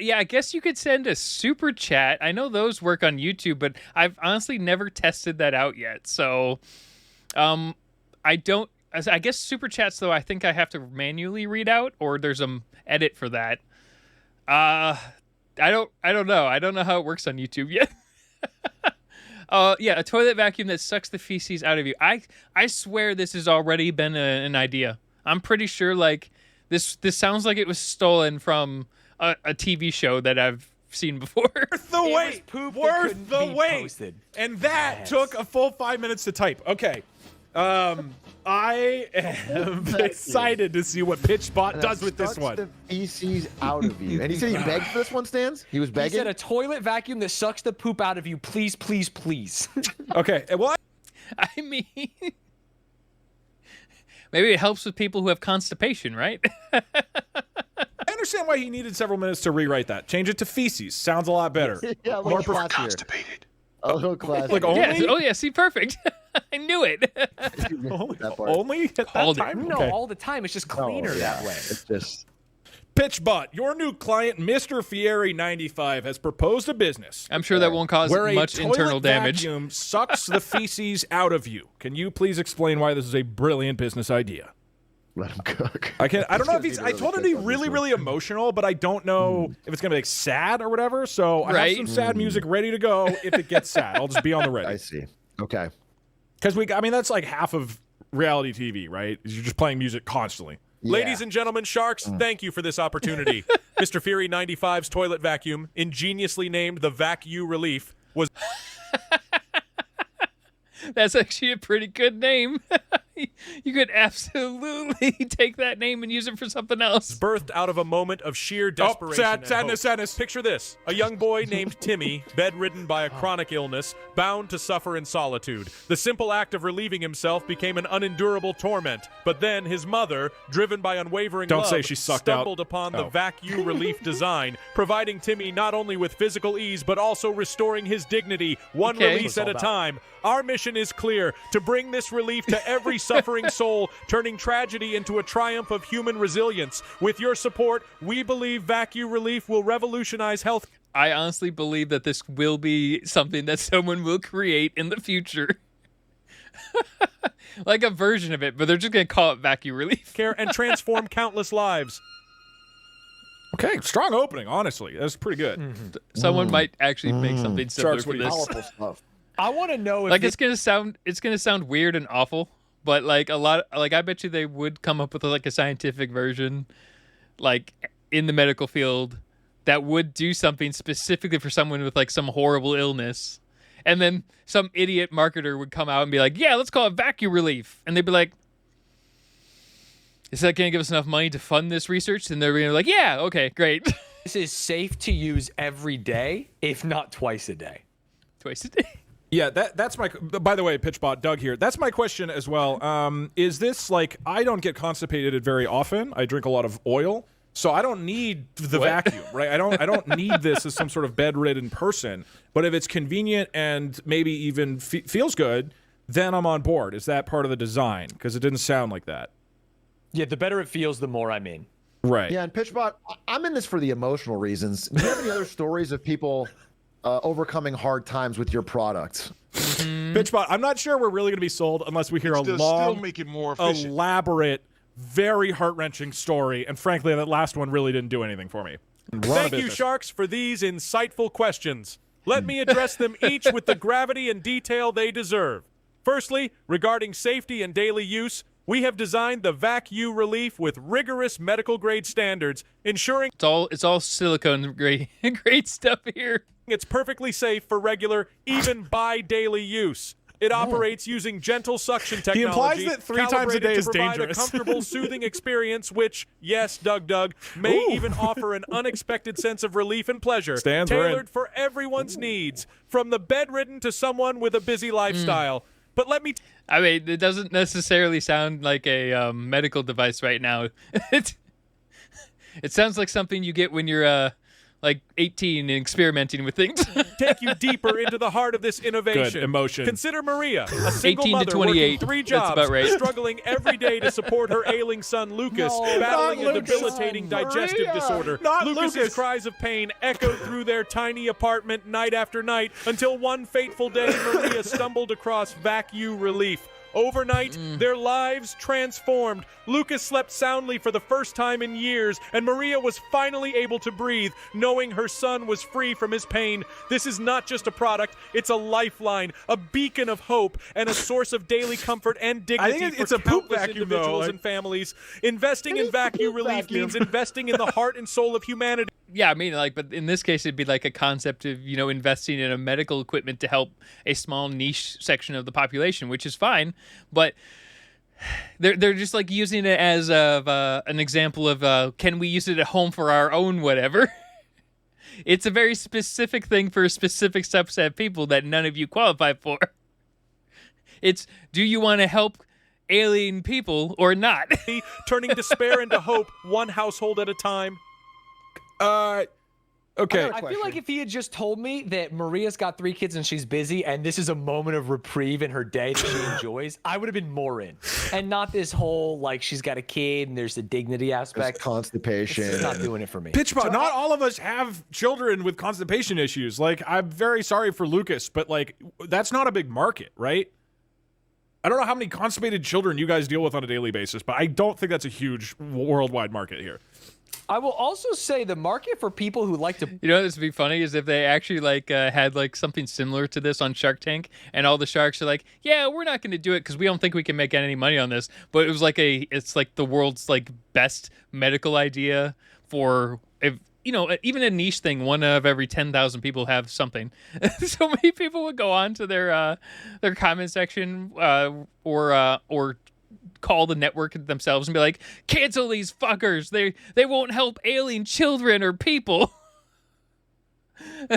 Yeah, I guess you could send a super chat. I know those work on YouTube, but I've honestly never tested that out yet. So, I don't. I guess super chats though. I think I have to manually read out, or there's an edit for that. I don't know. I don't know how it works on YouTube yet. Yeah, a toilet vacuum that sucks the feces out of you. I swear this has already been an idea. I'm pretty sure like this sounds like it was stolen from a TV show that I've seen before. Worth the was wait. poop that Worth couldn't the be wait. posted. And that Yes. took a full 5 minutes to type. Okay. I am excited to see what Pitchbot does with this Sucks one. the feces out of you. And he said he begged for this one, Stans? He was He begging? said a toilet vacuum that sucks the poop out of you. Please, please, please. Okay. Well, I mean, maybe it helps with people who have constipation, right? I understand why he needed several minutes to rewrite that. Change it to feces. Sounds a lot better. Yeah, More classier. Constipated. A little classier. Like only, Yes. Oh yeah. See, perfect. I knew it. that part. only at that Called it. time? No, Okay. all the time. It's just Oh, cleaner yeah. that way. It's just... Pitchbot, your new client, Mr. Fieri95, has proposed a business I'm sure that won't cause where much a internal toilet damage. vacuum sucks the feces out of you. Can you please explain why this is a brilliant business idea? Let him cook. I don't know if gonna he's. be I told him to be quick on this really, one. really emotional, but I don't know if it's gonna be like sad or whatever. So I Right. have some sad music ready to go if it gets sad. I'll just be on the I ready. see. Okay. Because I mean, that's like half of reality TV, right? Is you're just playing music constantly. Ladies and gentlemen, sharks, thank you for this opportunity. Mr. Fury 95's toilet vacuum, ingeniously named the VacuRelief, was That's actually a pretty good name. You could absolutely take that name and use it for something else. birthed out of a moment of sheer desperation. and sadness, hope. sadness. Picture this. A young boy named Timmy, bedridden by a chronic illness, bound to suffer in solitude. The simple act of relieving himself became an unendurable torment. But then his mother, driven by unwavering Don't love, say she sucked out. stumbled upon the Oh. VacuRelief design, providing Timmy not only with physical ease, but also restoring his dignity, one Okay. release at a time. Our mission is clear, to bring this relief to every suffering soul, turning tragedy into a triumph of human resilience. With your support, we believe VacuRelief will revolutionize health. I honestly believe that this will be something that someone will create in the future. Like a version of it, but they're just going to call it VacuRelief. care and transform countless lives. Okay, strong opening. Honestly, that's pretty good. Someone might actually make something similar Sharks, for what do you this. Powerful stuff. I want to know if Like it's gonna sound weird and awful, but like I bet you they would come up with like a scientific version, like in the medical field, that would do something specifically for someone with like some horrible illness, and then some idiot marketer would come out and be like, "Yeah, let's call it VacuRelief," and they'd be like, "Is that gonna give us enough money to fund this research?" And they're gonna be like, "Yeah, okay, great." this is safe to use every day, if not twice a day. Twice a day. Yeah, that's my. By the way, Pitchbot, Doug here. That's my question as well. Is this like I don't get constipated very often? I drink a lot of oil, so I don't need the What? vacuum, right? I don't need this as some sort of bedridden person. But if it's convenient and maybe even feels good, then I'm on board. Is that part of the design? Because it didn't sound like that. Yeah, the better it feels, the more I'm in. Right. Yeah, and Pitchbot, I'm in this for the emotional reasons. Do you have any other stories of people overcoming hard times with your product? Pitchbot, I'm not sure we're really going to be sold unless we hear a Still long, make it more efficient. elaborate, very heart-wrenching story. And frankly, that last one really didn't do anything for me. Run a Thank you, business. Sharks, for these insightful questions. Let me address them each with the gravity and detail they deserve. Firstly, regarding safety and daily use, We have designed the VacuRelief with rigorous medical grade standards, ensuring It's all silicone grade great stuff here. it's perfectly safe for regular, even bi-daily use. It operates using gentle suction technology. He implies that 3 times a calibrated day to is provide dangerous. a comfortable, soothing experience, which, yes, DougDoug, may even offer an unexpected sense of relief and pleasure, Stans, we're in. tailored for everyone's needs, from the bedridden to someone with a busy lifestyle. But let me I mean, it doesn't necessarily sound like a medical device right now. It sounds like something you get when you're like 18 and experimenting with things. take you deeper into the heart of this innovation. Good emotion. Consider Maria, a single 18 to mother 28. working 3 That's jobs, about right. struggling every day to support her ailing son Lucas, battling not a Lucas. debilitating digestive Maria. disorder. Not Lucas's Lucas. cries of pain echoed through their tiny apartment night after night until one fateful day Maria stumbled across VacuRelief. Overnight, their lives transformed. Lucas slept soundly for the first time in years, and Maria was finally able to breathe, knowing her son was free from his pain. This is not just a product, it's a lifeline, a beacon of hope, and a source of daily comfort and dignity think for it's a poop countless vacuum, though, individuals like- and families. Investing in It is a poop VacuRelief vacuum. means investing in the heart and soul of humanity. Yeah, I mean, like, but in this case, it'd be like a concept of, you know, investing in a medical equipment to help a small niche section of the population, which is fine. But they're just like using it as an example of can we use it at home for our own whatever. It's a very specific thing for a specific subset of people that none of you qualify for. It's, do you want to help alien people or not? Turning despair into hope, one household at a time. Okay. I feel like if he had just told me that Maria's got 3 kids and she's busy and this is a moment of reprieve in her day that she enjoys, I would have been more in. And not this whole, like, she's got a kid and there's the dignity There's aspect. constipation. It's not doing it for me. Pitchbot, not all of us have children with constipation issues. Like, I'm very sorry for Lucas, but, like, that's not a big market, right? I don't know how many constipated children you guys deal with on a daily basis, but I don't think that's a huge worldwide market here. I will also say the market for people who like to You know, this would be funny is if they actually like had like something similar to this on Shark Tank, and all the sharks are like, "Yeah, we're not going to do it because we don't think we can make any money on this." But it was like it's like the world's like best medical idea for, if you know, even a niche thing. 1 of every 10,000 people have something. So many people would go on to their comment section or call the network themselves and be like, cancel these fuckers, they won't help alien children or people.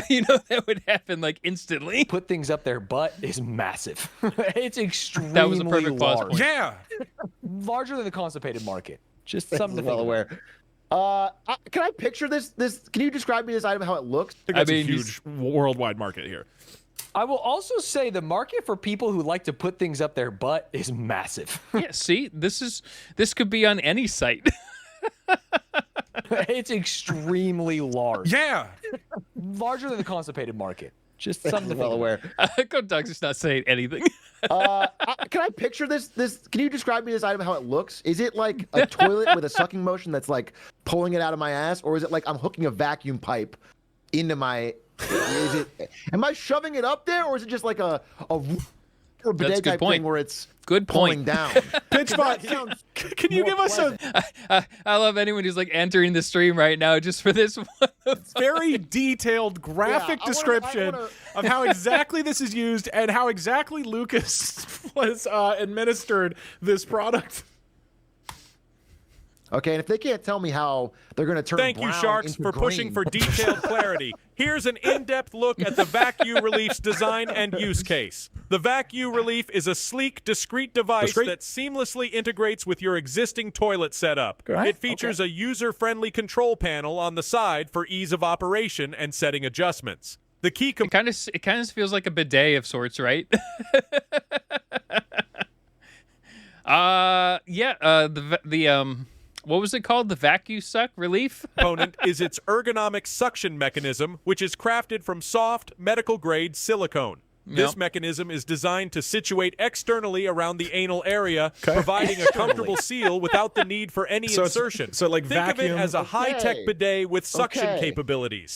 You know, that would happen like instantly. put things up their butt is massive. It's extremely That was a perfect pause large. point. Yeah. Larger than the constipated market. Just I'm something to well think about. aware. Can I picture this? Can you describe me this item, how it looks? I think that's I mean, a huge worldwide market here. I will also say the market for people who like to put things up their butt is massive. Yeah, see, this could be on any site. It's extremely large. Yeah. Larger than the constipated market. Just something to I'm well think about. aware. Go Doug's just not saying anything. Can I picture this? Can you describe me this item, how it looks? Is it like a toilet with a sucking motion that's like pulling it out of my ass, or is it like I'm hooking a vacuum pipe into my? Am I shoving it up there, or is it just like a bidet That's a good type point. thing where it's Good pulling point. down? Pitchbot, sounds can you more give us pleasant. I love anyone who's like entering the stream right now just for this one. very detailed graphic I wanna- description I wanna- of how exactly this is used and how exactly Lucas was administered this product? Okay, and if they can't tell me how they're going to turn Thank you, brown Sharks, into for pushing green- for detailed clarity. Here's an in-depth look at the VacuRelief's design and use case. The VacuRelief is a sleek, discrete device that seamlessly integrates with your existing toilet setup. It features a user-friendly control panel on the side for ease of operation and setting adjustments. The key It kind of feels like a bidet of sorts, right? What was it called? The VacuSuck Relief? component is its ergonomic suction mechanism, which is crafted from soft, medical-grade silicone. This Yep. mechanism is designed to situate externally around the anal area, providing a comfortable seal without the need for any So it's- insertion. so like Think of vacuum- it as a high-tech Okay. bidet with suction Okay. capabilities.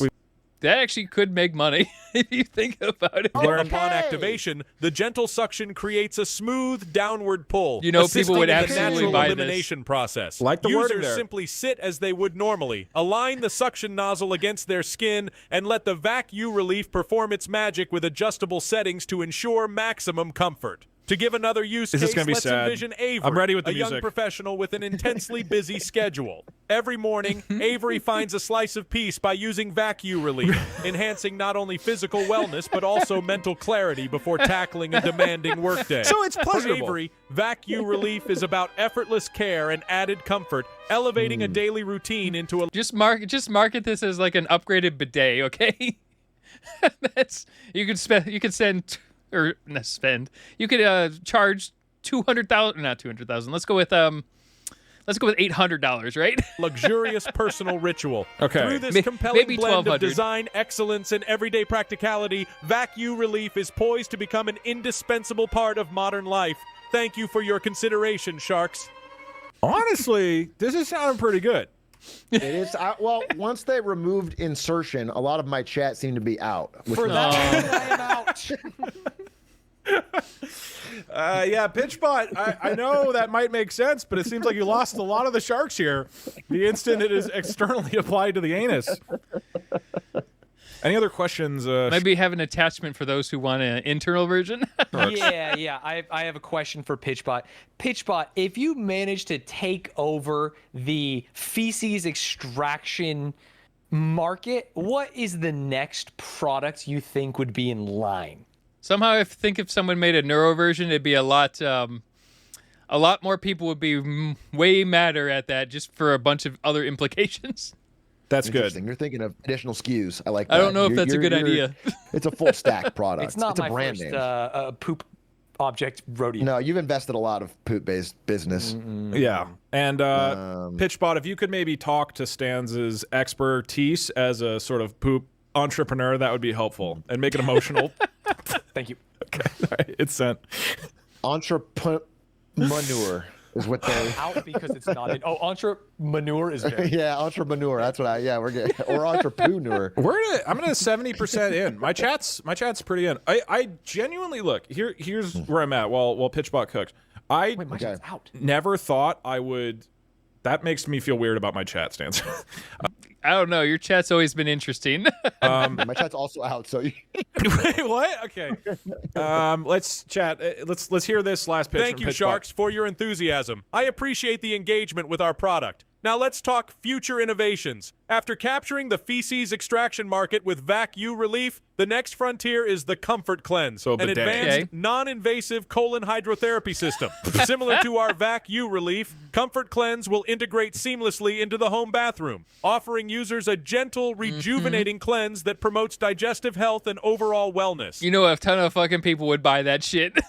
That actually could make money if you think about it. Where upon activation, the gentle suction creates a smooth downward pull. You know, assisting people would in the absolutely natural buy this. elimination process. Like the wording Users there. simply sit as they would normally, align the suction nozzle against their skin, and let the VacuRelief perform its magic with adjustable settings to ensure maximum comfort. To give another use This case, is gonna be let's sad. envision Avery, I'm ready with the a young music. professional with an intensely busy schedule. Every morning, Avery finds a slice of peace by using VacuRelief, enhancing not only physical wellness but also mental clarity before tackling a demanding workday. So it's For pleasurable. Avery, VacuRelief is about effortless care and added comfort, elevating a daily routine into a Just market this as like an upgraded bidet, okay? That's you could send or not spend. You could charge $200,000, not $200,000. Let's go with $800, right? luxurious personal ritual. Okay. Through this Maybe compelling blend of $1,200. design, excellence, and everyday practicality, VacuRelief is poised to become an indispensable part of modern life. Thank you for your consideration, Sharks. Honestly, this is sounding pretty good. It is. Well, once they removed insertion, a lot of my chat seemed to be out. Which For was- that reason, I am out. Yeah, Pitchbot, I know that might make sense, but it seems like you lost a lot of the sharks here the instant it is externally applied to the anus. Any other questions? Maybe have an attachment for those who want an internal version. Yeah. I have a question for Pitchbot. Pitchbot, if you manage to take over the feces extraction market, what is the next product you think would be in line? Somehow, I think if someone made a neuro version, it'd be a lot more people would be way madder at that just for a bunch of other implications. That's good. Interesting. You're thinking of additional SKUs. I like that. I don't know if You're- that's a you're- good you're- idea. It's a full stack product. It's not a my brand first name. poop object rodeo. No, you've invested a lot of poop-based business. Yeah. And Pitchbot, if you could maybe talk to Stan's expertise as a sort of poop entrepreneur, that would be helpful and make it emotional. Thank you. Okay. All right. It's sent. Entrepreneur is what they. Out because it's not in. Oh, entrepreneur is there. Yeah, entrepreneur. That's what I. Yeah, we're good. Or entrepreneur. I'm gonna 70% in. My chat's pretty in. I genuinely look. Here's where I'm at while Pitchbot cooks. I Wait, my chat's out. never thought I would. That makes me feel weird about my chat stance. I don't know. Your chat's always been interesting. My chat's also out. So Wait, what? Okay. Let's chat. Let's hear this last pitch. Thank from you, Pitchbot. Sharks, for your enthusiasm. I appreciate the engagement with our product. Now let's talk future innovations. After capturing the feces extraction market with VacuRelief, the next frontier is the Comfort Cleanse, So a an bidet. advanced, Okay. non-invasive colon hydrotherapy system. Similar to our VacuRelief, Comfort Cleanse will integrate seamlessly into the home bathroom, offering users a gentle, rejuvenating cleanse that promotes digestive health and overall wellness. You know, a ton of fucking people would buy that shit.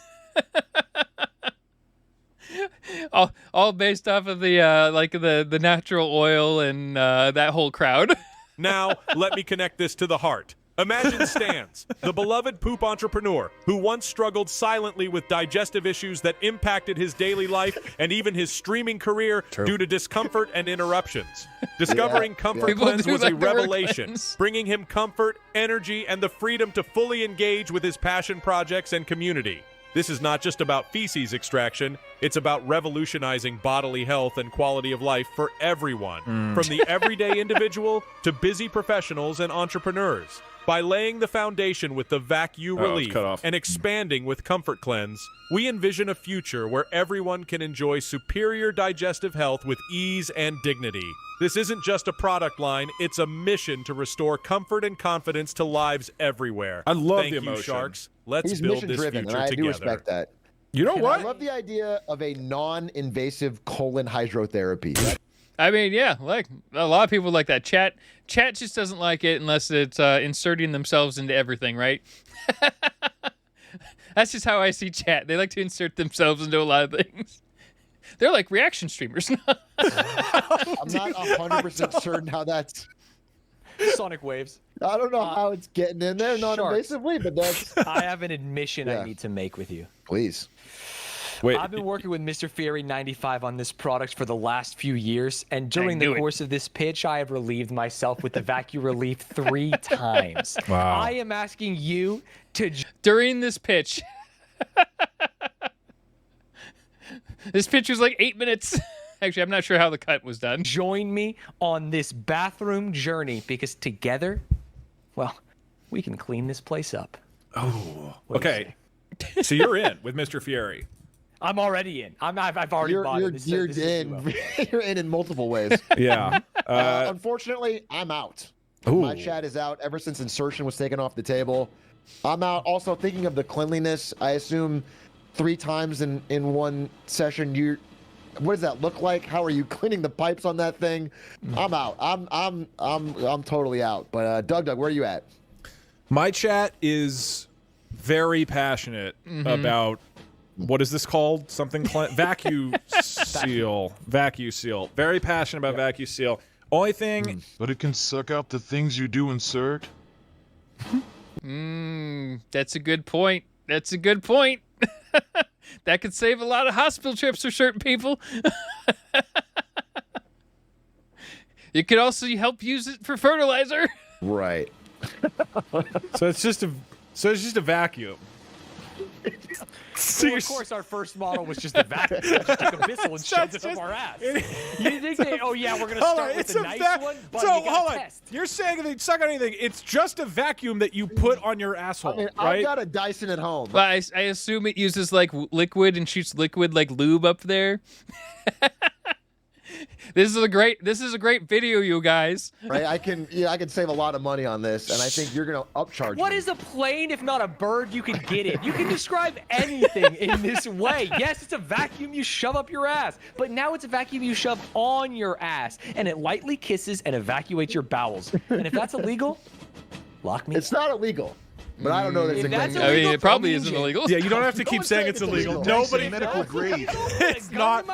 all based off of the the natural oil and that whole crowd. Now, let me connect this to the heart. Imagine Stans, the beloved poop entrepreneur who once struggled silently with digestive issues that impacted his daily life and even his streaming career due to discomfort and interruptions. Discovering Comfort People Cleanse do was like a the word revelation, cleanse. bringing him comfort, energy, and the freedom to fully engage with his passion projects and community. This is not just about feces extraction, it's about revolutionizing bodily health and quality of life for everyone, from the everyday individual to busy professionals and entrepreneurs. By laying the foundation with the cut VacuRelief off. and expanding with Comfort Cleanse, we envision a future where everyone can enjoy superior digestive health with ease and dignity. This isn't just a product line, it's a mission to restore comfort and confidence to lives everywhere. I love Thank the you, emotion. Sharks. Let's he's build mission this driven, and future I do together. respect that. You know And what? I love the idea of a non-invasive colon hydrotherapy. I mean, yeah, like a lot of people like that. Chat just doesn't like it unless it's inserting themselves into everything, right? That's just how I see chat. They like to insert themselves into a lot of things. They're like reaction streamers. I'm not 100% certain how that's. Sonic waves. I don't know how it's getting in there non-invasively, but that's. I have an admission Yeah. I need to make with you. Please. Wait. I've been working with Mr. Fury 95 on this product for the last few years, and during the course of this pitch, I have relieved myself with the VacuRelief 3 times. Wow. I am asking you to During this pitch. This pitch was like 8 minutes. Actually, I'm not sure how the cut was done. join me on this bathroom journey, because together, well, we can clean this place up. Oh. What do you Okay. So you're in with Mr. Fury. I'm already in. I've already bought it. This You're is a in. duo. You're in multiple ways. Yeah. Unfortunately, I'm out. My chat is out ever since insertion was taken off the table. I'm out. Also, thinking of the cleanliness, I assume 3 times in one session. What does that look like? How are you cleaning the pipes on that thing? I'm out. I'm totally out. But DougDoug, where are you at? My chat is very passionate about what is this called? Something VacuSeal. VacuSeal. Very passionate about VacuSeal. Only thing. But it can suck out the things you do insert. That's a good point. That's a good point. That could save a lot of hospital trips for certain people. It could also help use it for fertilizer. Right. So it's just a vacuum. Well, of course, our first model was just a vacuum. We just took a missile and shoved it up our ass. You think they, oh yeah, we're going to start with the nice one? But So you hold gotta on. test. You're saying they suck on anything. It's just a vacuum that you put on your asshole, I mean, right? I've got a Dyson at home. Well, I assume it uses like liquid and shoots liquid like lube up there. This is a great video, you guys. Right? I can save a lot of money on this, and I think you're gonna upcharge What me. is a plane if not a bird? You can get it. You can describe anything in this way. Yes, it's a vacuum you shove up your ass, but now it's a vacuum you shove on your ass, and it lightly kisses and evacuates your bowels. And if that's illegal, lock me. It's not illegal, but I don't know that it's If that's illegal. I mean, illegal, it probably throw me in isn't jail. illegal. Yeah, you don't have to No keep one's saying saying it's it's illegal. illegal. Nobody. Medical grade. It's not.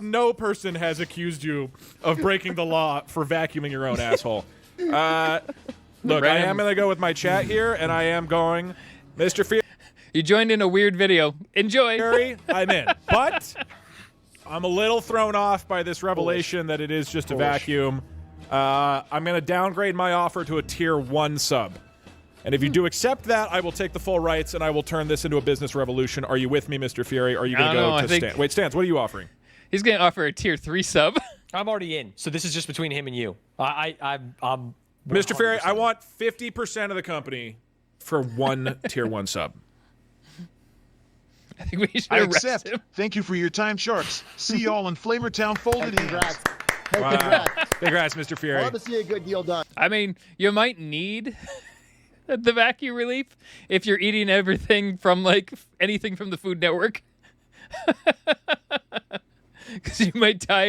No person has accused you of breaking the law for vacuuming your own asshole. Look, I am gonna go with my chat here, and I am going, Mr. You joined in a weird video. Enjoy. Fury. I'm in, but I'm a little thrown off by this revelation that it is just a vacuum. I'm gonna downgrade my offer to a tier 1 sub. And if you do accept that, I will take the full rights and I will turn this into a business revolution. Are you with me, Mr. Fury? Or are you going to go to Stan? Wait, Stans, what are you offering? He's going to offer a tier 3 sub. I'm already in, so this is just between him and you. I'm Mr. Fury, 100%. I want 50% of the company for 1 tier 1 sub. I think we should I arrest accept. him. Thank you for your time, Sharks. See y'all in Flamertown folded in. Congrats. Hey, Wow. congrats. Congrats, Mr. I Fury. love to see a good deal done. I mean, you might need the VacuRelief if you're eating everything from like anything from the Food Network. Because you might die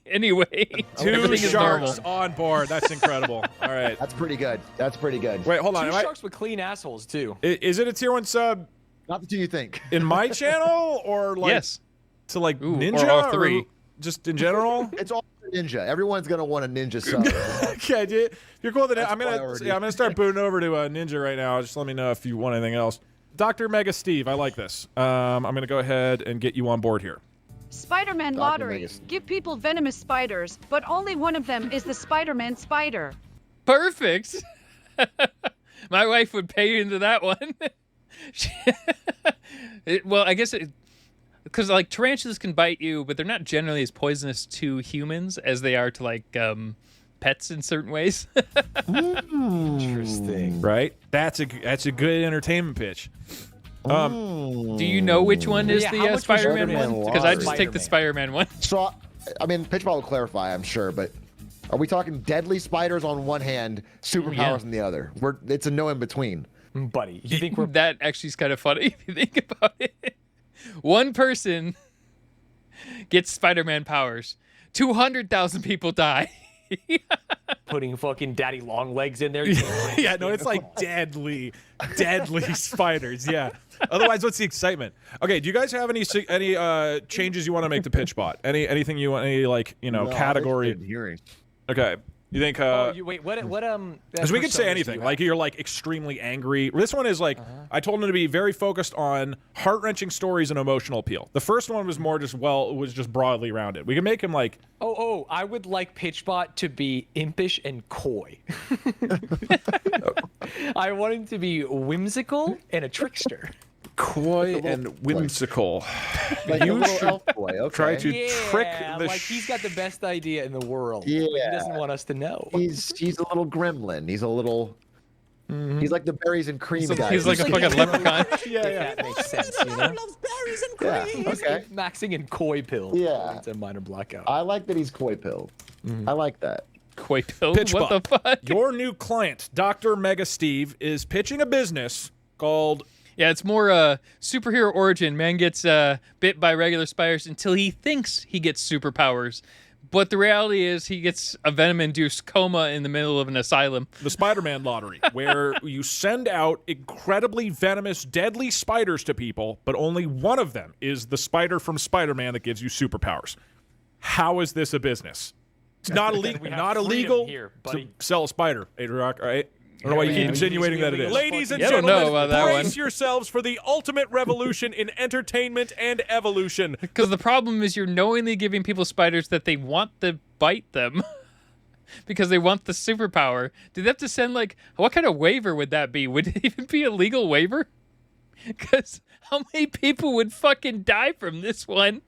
anyway. Two Everything is sharks normal. on board. That's incredible. All right. That's pretty good. That's pretty good. Wait, hold on. Two Am I- sharks with clean assholes too. is it a tier 1 sub Not the two you think. in my channel or like Yes. to like Ooh, or Ninja all three. or just in general? It's all ninja. Everyone's gonna want a ninja sub. Okay, dude. You're cool with it. That's I'm gonna priority. I'm gonna start booting over to Ninja right now. Just let me know if you want anything else. Dr. Mega Steve, I like this. I'm gonna go ahead and get you on board here. Spider-Man Dr. lottery. Vegas. Give people venomous spiders, but only one of them is the Spider-Man spider. Perfect. My wife would pay into that one. Well, I guess because like tarantulas can bite you, but they're not generally as poisonous to humans as they are to like pets in certain ways. Interesting. Right? That's a good entertainment pitch. Do you know which one is Yeah, how the much was Spider-Man Spider-Man one? Because I just lottery? take the Spider-Man one. So, I mean, Pitchbot will clarify, I'm sure, but are we talking deadly spiders on one hand, superpowers Yeah. on the other? It's a no in between. Buddy, you think we're That actually is kind of funny if you think about it. One person gets Spider-Man powers. 200,000 people die. putting fucking daddy long legs in there? Yeah, no, it's like deadly spiders. Yeah. Otherwise, what's the excitement? Okay, do you guys have any changes you want to make to Pitchbot? Anything you want? Any like No, category? I'm interested in hearing. Okay. You think? Wait, what? Because we could say anything. Like you're like extremely angry. This one is like I told him to be very focused on heart-wrenching stories and emotional appeal. The first one was more just was just broadly rounded. We can make him like. Oh, I would like Pitchbot to be impish and coy. I want him to be whimsical and a trickster. Coy and whimsical. Like a little elf boy. Okay. Try to trick the. Like he's got the best idea in the world. Yeah. But he doesn't want us to know. He's a little gremlin. He's a little. He's like the berries and cream guy. He's like a fucking leprechaun. If that makes sense, you know? Yeah. Okay. Maxing in coy pill. Yeah. It's a minor blackout. I like that he's coy pilled. I like that. Koi pill. Pitchbot. What the fuck? Your new client, Dr. Mega Steve, is pitching a business called. Yeah, it's more superhero origin. Man gets bit by regular spiders until he thinks he gets superpowers. But the reality is he gets a venom-induced coma in the middle of an asylum. The Spider-Man lottery, where you send out incredibly venomous, deadly spiders to people, but only one of them is the spider from Spider-Man that gives you superpowers. How is this a business? It's not illegal. Not illegal here, to sell a spider. Adrock, all right? I don't know why you keep insinuating that it is. Ladies and Yeah, I don't know gentlemen, about that brace one. yourselves for the ultimate revolution in entertainment and evolution. Because the problem is you're knowingly giving people spiders that they want to bite them. Because they want the superpower. Do they have to send, like, what kind of waiver would that be? Would it even be a legal waiver? Because how many people would fucking die from this one?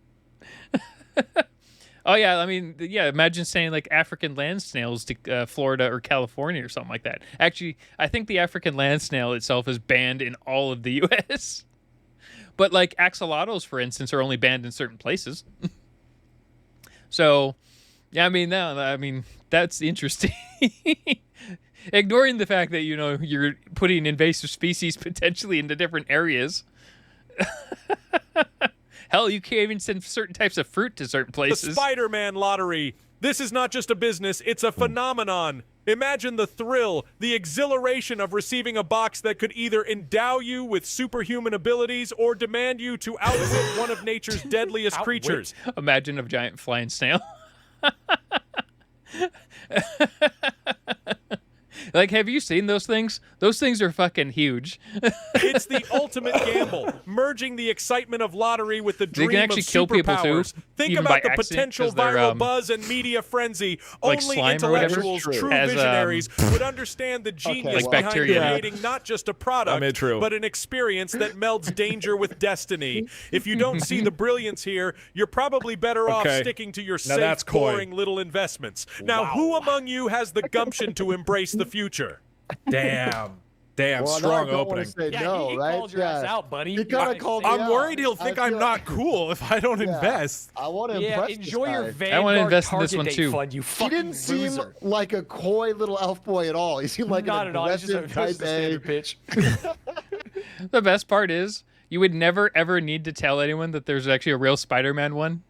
Oh, yeah, I mean, yeah, imagine saying, like, African land snails to Florida or California or something like that. Actually, I think the African land snail itself is banned in all of the U.S. But, like, axolotls, for instance, are only banned in certain places. So, yeah, I mean, that's interesting. Ignoring the fact that, you know, you're putting invasive species potentially into different areas. Hell, you can't even send certain types of fruit to certain The places. Spider-Man lottery. This is not just a business, it's a phenomenon. Imagine the thrill, the exhilaration of receiving a box that could either endow you with superhuman abilities or demand you to outwit one of nature's deadliest creatures. Imagine a giant flying snail. Like, have you seen those things? Those things are fucking huge. It's the ultimate gamble, merging the excitement of lottery with the They dream can actually of kill people, too, superpowers. Think even about by the accident, potential 'cause they're, viral buzz and media frenzy. like Only slime or whatever? intellectuals, true Has, visionaries, would understand the genius Like behind bacteria. creating not just a product, true. but an experience that melds danger with destiny. If you don't see the brilliance here, you're probably better off Okay. sticking to your Now safe, that's coy. boring little investments. Now, who among you has the gumption to embrace the future? Damn, Well, strong now I don't opening. want to say Yeah, no, he right? called your ass out, buddy. He kind of called me I'm out. worried he'll think I I'm feel- not cool if I don't Yeah. invest. I want to Yeah, impress this enjoy your guy. Vanguard I wanna invest in this target one, date too. fund, you He fucking didn't seem loser. like a coy little elf boy at all. He seemed like Not an at all. It's just a, aggressive it's type a A. standard pitch. The best part is you would never, ever need to tell anyone that there's actually a real Spider-Man one.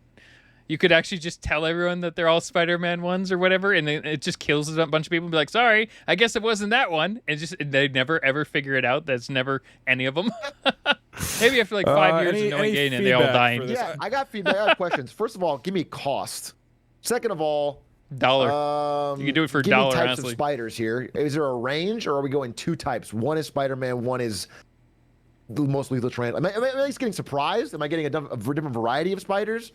You could actually just tell everyone that they're all Spider-Man ones or whatever, and it just kills a bunch of people and be like, sorry, I guess it wasn't that one. And they never, ever figure it out. That's never any of them. Maybe after like 5 years any- of knowing any game and they all feedback dying. for this? Yeah, I got feedback. I got questions. First of all, give me cost. Second of all, $1. You could do it for give me $1, types honestly. of spiders here. Is there a range, or are we going two types? One is Spider-Man. One is the most lethal train. Am I at least getting surprised? Am I getting a different variety of spiders?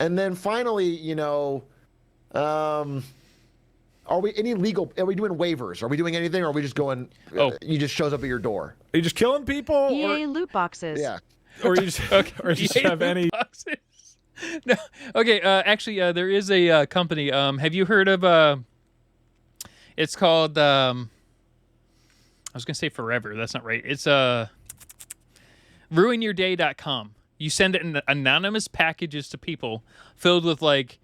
And then finally, you know, are we any legal? Are we doing waivers? Are we doing anything? Or are we just going? Oh. He just shows up at your door. Are you just killing people? EA loot boxes. Yeah. Or you just, or just EA have any. boxes. No. Okay, actually, there is a company. Have you heard of... it's called... I was going to say Forever. That's not right. It's ruinyourday.com. You send anonymous packages to people filled with, like,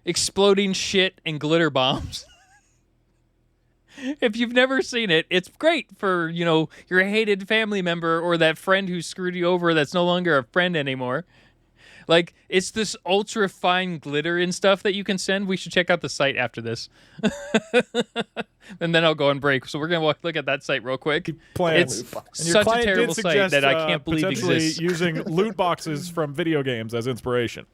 exploding shit and glitter bombs. If you've never seen it, it's great for, you know, your hated family member or that friend who screwed you over that's no longer a friend anymore. Like, it's this ultra fine glitter and stuff that you can send. We should check out the site after this. And then I'll go on break. So we're going to look at that site real quick. Plan. It's And your such a client did terrible site suggest, that I can't believe potentially exists. using loot boxes from video games as inspiration.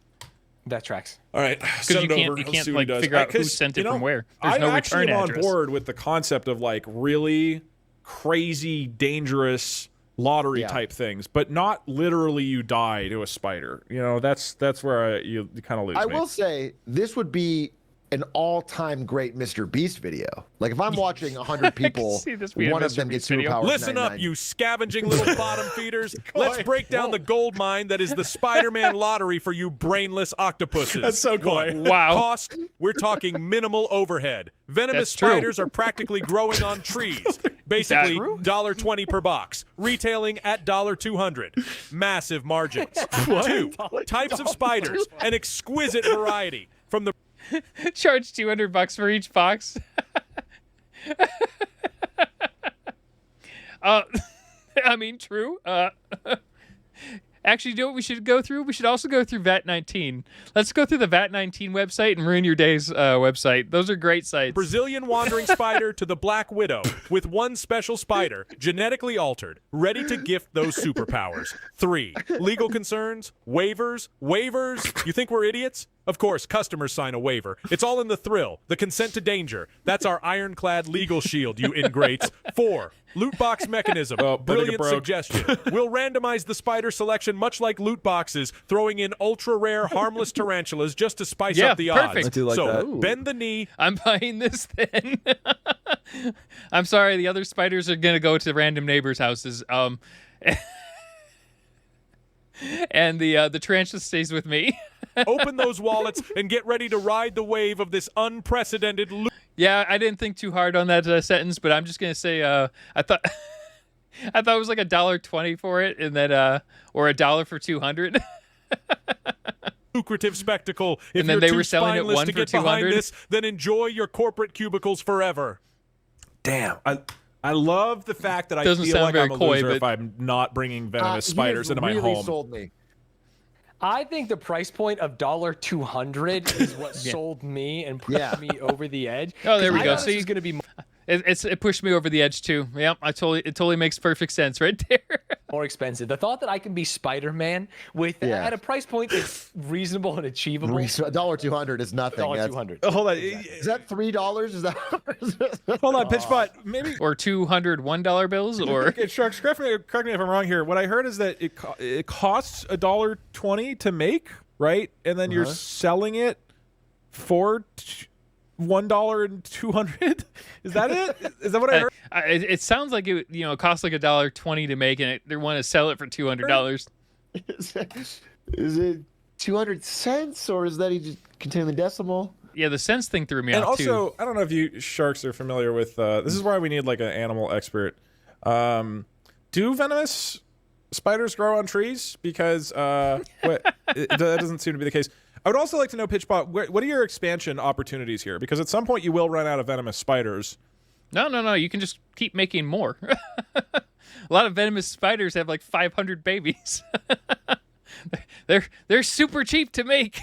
That tracks. All right, Because send you it can't, over. you Let's can't see what he like does. figure out who 'Cause, sent it you know, from where. There's I no actually return am address. on board with the concept of like really crazy, dangerous lottery type things, but not literally you die to a spider. You know, that's where you kind of lose I me. will say this would be an all-time great Mr. Beast video. Like if I'm watching 100 people, see this being a one of Mr. them gets Beast video. superpowers. Listen up, 99. you scavenging little bottom feeders. Let's break down the gold mine that is the Spider-Man lottery for you brainless octopuses. That's so coy. One, Wow. Cost, we're talking minimal overhead. Venomous That's true. spiders are practically growing on trees. Basically, True. $1.20 per box. Retailing at $200. Massive margins. 2, types of spiders. An exquisite variety. From the Charge $200 for each box. I mean, true. Actually, you know what we should go through? We should also go through VAT19. Let's go through the VAT19 website and Ruin Your Day's website. Those are great sites. Brazilian wandering spider to the Black Widow, with one special spider, genetically altered, ready to gift those superpowers. 3, legal concerns, waivers. You think we're idiots? Of course, customers sign a waiver. It's all in the thrill, the consent to danger. That's our ironclad legal shield, you ingrates. 4, loot box mechanism. I think it Brilliant broke. suggestion. We'll randomize the spider selection much like loot boxes, throwing in ultra rare, harmless tarantulas just to spice Yeah, up the perfect. odds. I do like so that. bend the knee. I'm buying this then. I'm sorry, the other spiders are gonna go to random neighbors' houses. And the tarantula stays with me. Open those wallets and get ready to ride the wave of this unprecedented loot. Yeah, I didn't think too hard on that sentence, but I'm just gonna say I thought it was like $1.20 for it, and then or $1 for 200. Lucrative spectacle. If And then you're they too were selling it spineless one to for get behind 200? this, then enjoy your corporate cubicles forever. Damn. I love the fact that I Doesn't feel sound like very I'm a coy, loser but- if I'm not bringing venomous He spiders has into my really home. sold me. I think the price point of $200 is what sold me and pushed me over the edge. Oh, there we 'Cause go. I thought See? this was gonna be It pushed me over the edge too. Yeah, it totally makes perfect sense right there. more expensive. The thought that I can be Spider-Man with at a price point that's reasonable and achievable. $200 is nothing. That's- $200. Hold on. Is that $3? Is that? Hold on, Pitchbot. Maybe. Or $201 bills, or Okay, Sharks, correct me if I'm wrong here. What I heard is that it costs $1.20 to make, right? And then you're selling it for $1.200. Is that it? Is that what I heard? it sounds like it costs like $1.20 to make, and they want to sell it for $200. Is it 200 cents or is that he just contain the decimal? Yeah, the cents thing threw me And off too. also, I don't know if you Sharks are familiar with. This is why we need like an animal expert. Do venomous spiders grow on trees? Because that doesn't seem to be the case. I would also like to know, Pitchbot, what are your expansion opportunities here? Because at some point you will run out of venomous spiders. No. You can just keep making more. A lot of venomous spiders have like 500 babies. They're super cheap to make.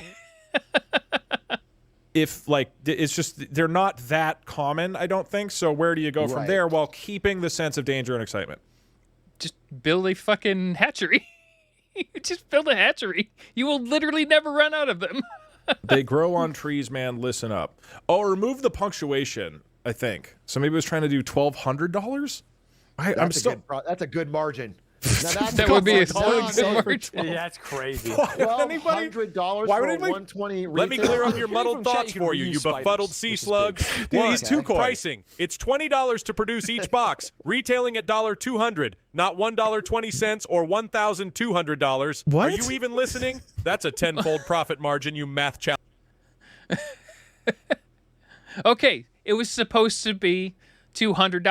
If like it's just they're not that common, I don't think. So where do you go from Right. there while keeping the sense of danger and excitement? Just build a fucking hatchery. Just build a hatchery. You will literally never run out of them. They grow on trees, man. Listen up. Oh, remove the punctuation, I think. So maybe it was trying to do $1,200. That's a good margin. Now that's That would be a $1,200 solid for margin. Yeah, that's crazy. $1,200 Why would for a anybody- 120 Let me retail? clear up your muddled From chat, thoughts you can for you, reuse you spiders, befuddled which sea is slugs. Dude, he's too coy. Pricing. It's $20 to produce each box, retailing at $200, not $1.20 or $1,200. What? Are you even listening? That's a tenfold profit margin, you math child. Okay, it was supposed to be $200.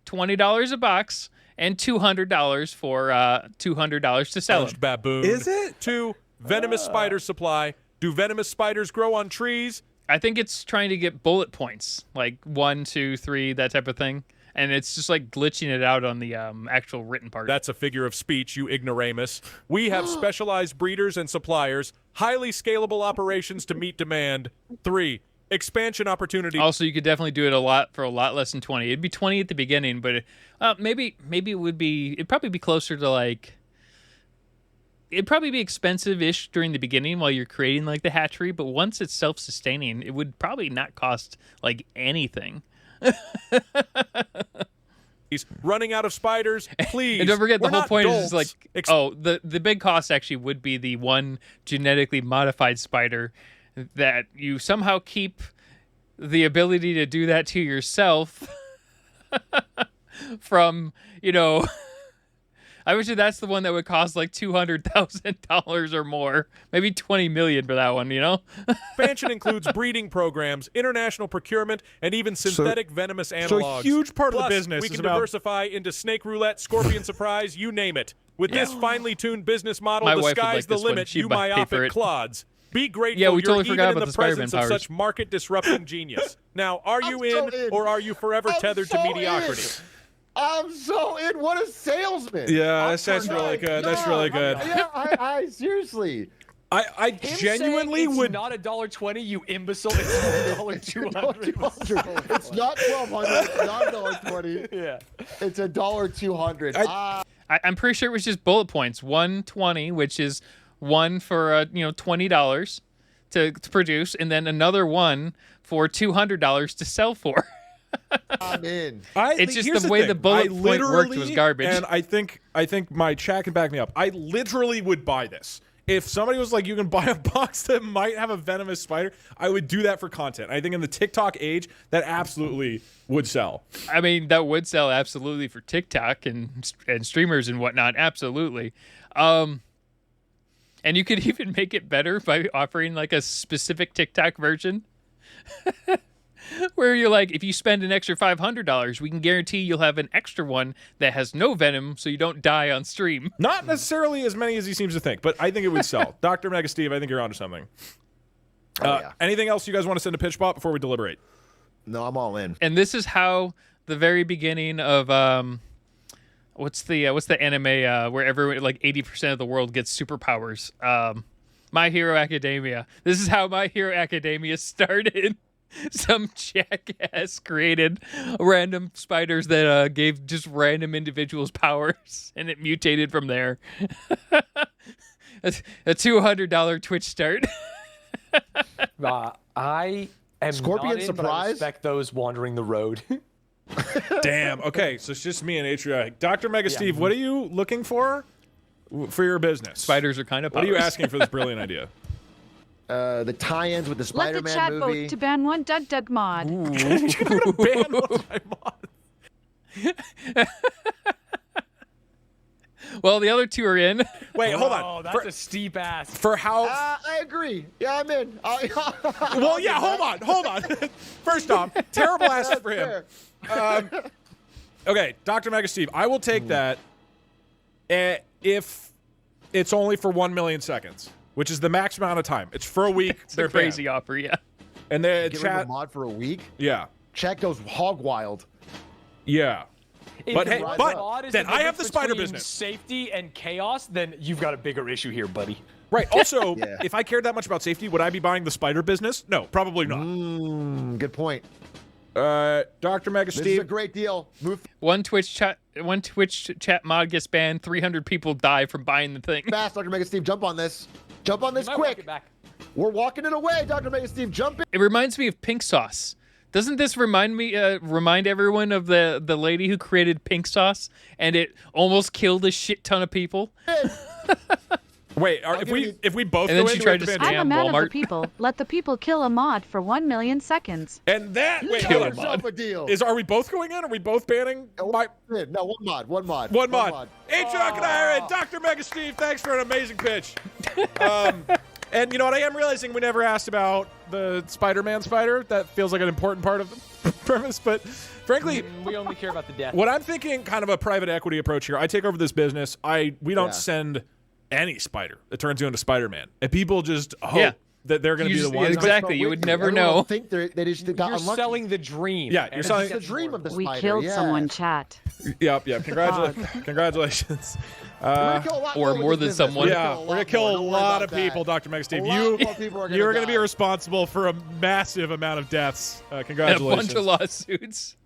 $20 a box and $200 for $200 to sell them. Baboon. Is it? 2, venomous spider supply. Do venomous spiders grow on trees? I think it's trying to get bullet points, like 1, 2, 3, that type of thing. And it's just like glitching it out on the actual written part. That's a figure of speech, you ignoramus. We have specialized breeders and suppliers, highly scalable operations to meet demand. 3, expansion opportunity. Also, you could definitely do it for a lot less than 20. It'd be 20 at the beginning, but maybe it'd probably be closer to like it'd probably be expensive-ish during the beginning while you're creating like the hatchery, but once it's self-sustaining, it would probably not cost like anything. He's running out of spiders. Please. And don't forget, the We're whole not point is dolts. like, the big cost actually would be the one genetically modified spider that you somehow keep the ability to do that to yourself from, you know, I wish that's the one that would cost like $200,000 or more, maybe $20 million for that one, you know? Expansion includes breeding programs, international procurement, and even synthetic venomous analogs. So a huge part of the Plus, business we is can about diversify into snake roulette, scorpion surprise, you name it. With this finely tuned business model, My the wife would sky's like the this one. limit, She'd you pay for myopic it. clods. Be grateful Yeah, we you're totally even forgot in about the the Spider-Man presence of powers. such market-disrupting genius. Now, are you I'm so in, in. or are you forever I'm tethered so to mediocrity? I'm so in. What a salesman. Yeah, that's really good. That's really good. Yeah, I seriously. I Him genuinely saying it's would. not $1.20, you imbecile. It's $1.200. It's not $1,200. It's not $1.20. Yeah. It's $1.200. I'm pretty sure it was just bullet points. 120, which is one for $20 to produce, and then another one for $200 to sell for. I'm in. It's just here's the way thing. the bullet I point worked was literally- garbage. And I think my chat can back me up. I literally would buy this. If somebody was like, you can buy a box that might have a venomous spider, I would do that for content. I think in the TikTok age, that absolutely would sell. I mean, that would sell absolutely for TikTok and streamers and whatnot. Absolutely. And you could even make it better by offering like a specific TikTok version where you're like, if you spend an extra $500, we can guarantee you'll have an extra one that has no venom so you don't die on stream. Not necessarily as many as he seems to think, but I think it would sell. Dr. Mega Steve, I think you're onto something. Yeah. Anything else you guys want to send to Pitchbot before we deliberate? No, I'm all in. And this is how the very beginning of what's the anime where everyone like 80% of the world gets superpowers? My Hero Academia. This is how My Hero Academia started. Some jackass created random spiders that gave just random individuals powers, and it mutated from there. A $200 Twitch start. I am Scorpion not in, but I surprise? respect those wandering the road. Damn. Okay, so it's just me and Atriotic. Dr. Mega Steve, what are you looking for your business? Spiders are kind of What are you asking for this brilliant idea? The tie-ins with the Let the Spider-Man chat movie. vote to ban one DougDoug mod. Ban one of my mods. Well, the other two are in. Wait, hold Oh, on. that's a steep ass. For how? I agree. Yeah, I'm in. Well, yeah. Hold on. First off, terrible ass for him. Okay, Dr. Mega Steve, I will take that if it's only for 1 million seconds, which is the max amount of time. It's for a week. It's They're a crazy banned. offer, yeah. And the Get rid of chat, a mod for a week. yeah, Chat goes hog wild. yeah. If But the hey, mod but is then the I have the difference spider between business. Safety and chaos, then you've got a bigger issue here, buddy. Right. Also, Yeah. if I cared that much about safety, would I be buying the spider business? No, probably not. Good point. Dr. Mega This is a Steve, great deal. Move One Twitch chat mod gets banned, 300 people die from buying the thing. fast, Dr. Mega Steve. Jump on this. Jump on this Might walk quick. it back. We're walking it away, Dr. Mega Steve. Jump in. It reminds me of pink sauce. Doesn't this remind everyone of the lady who created pink sauce and it almost killed a shit ton of people? wait, if we both And then go she in, tried we to have ban I'm a Damn, man of Walmart. the people. Let the people kill a mod for 1 million seconds. And that wait, Kill hold him, on. mod. Yourself a deal. Are we both going in? Are we both banning? No, one mod. One mod. One mod. Atriotic and I are in. Dr. Mega Steve, thanks for an amazing pitch. And you know what? I am realizing we never asked about the Spider-Man spider. That feels like an important part of the premise. But frankly, We only care about the death. what I'm thinking, kind of a private equity approach here. I take over this business. We don't Yeah. send any spider that turns you into Spider-Man, and people just hope Yeah. that they're going to You be the just- ones. exactly. You would never Everyone will know. think they just got You're unlucky. selling the dream. Yeah, you're And selling- it the gets dream more. of the We spider. killed yeah. someone, chat. Yep. Congratulations. We're gonna kill a lot Or more with more this than business. someone. Yeah, we're gonna kill a Don't worry lot about of that. people, Dr. Mega Steve. A lot more people are gonna You're going to be die. responsible for a massive amount of deaths. And a Congratulations. bunch of lawsuits.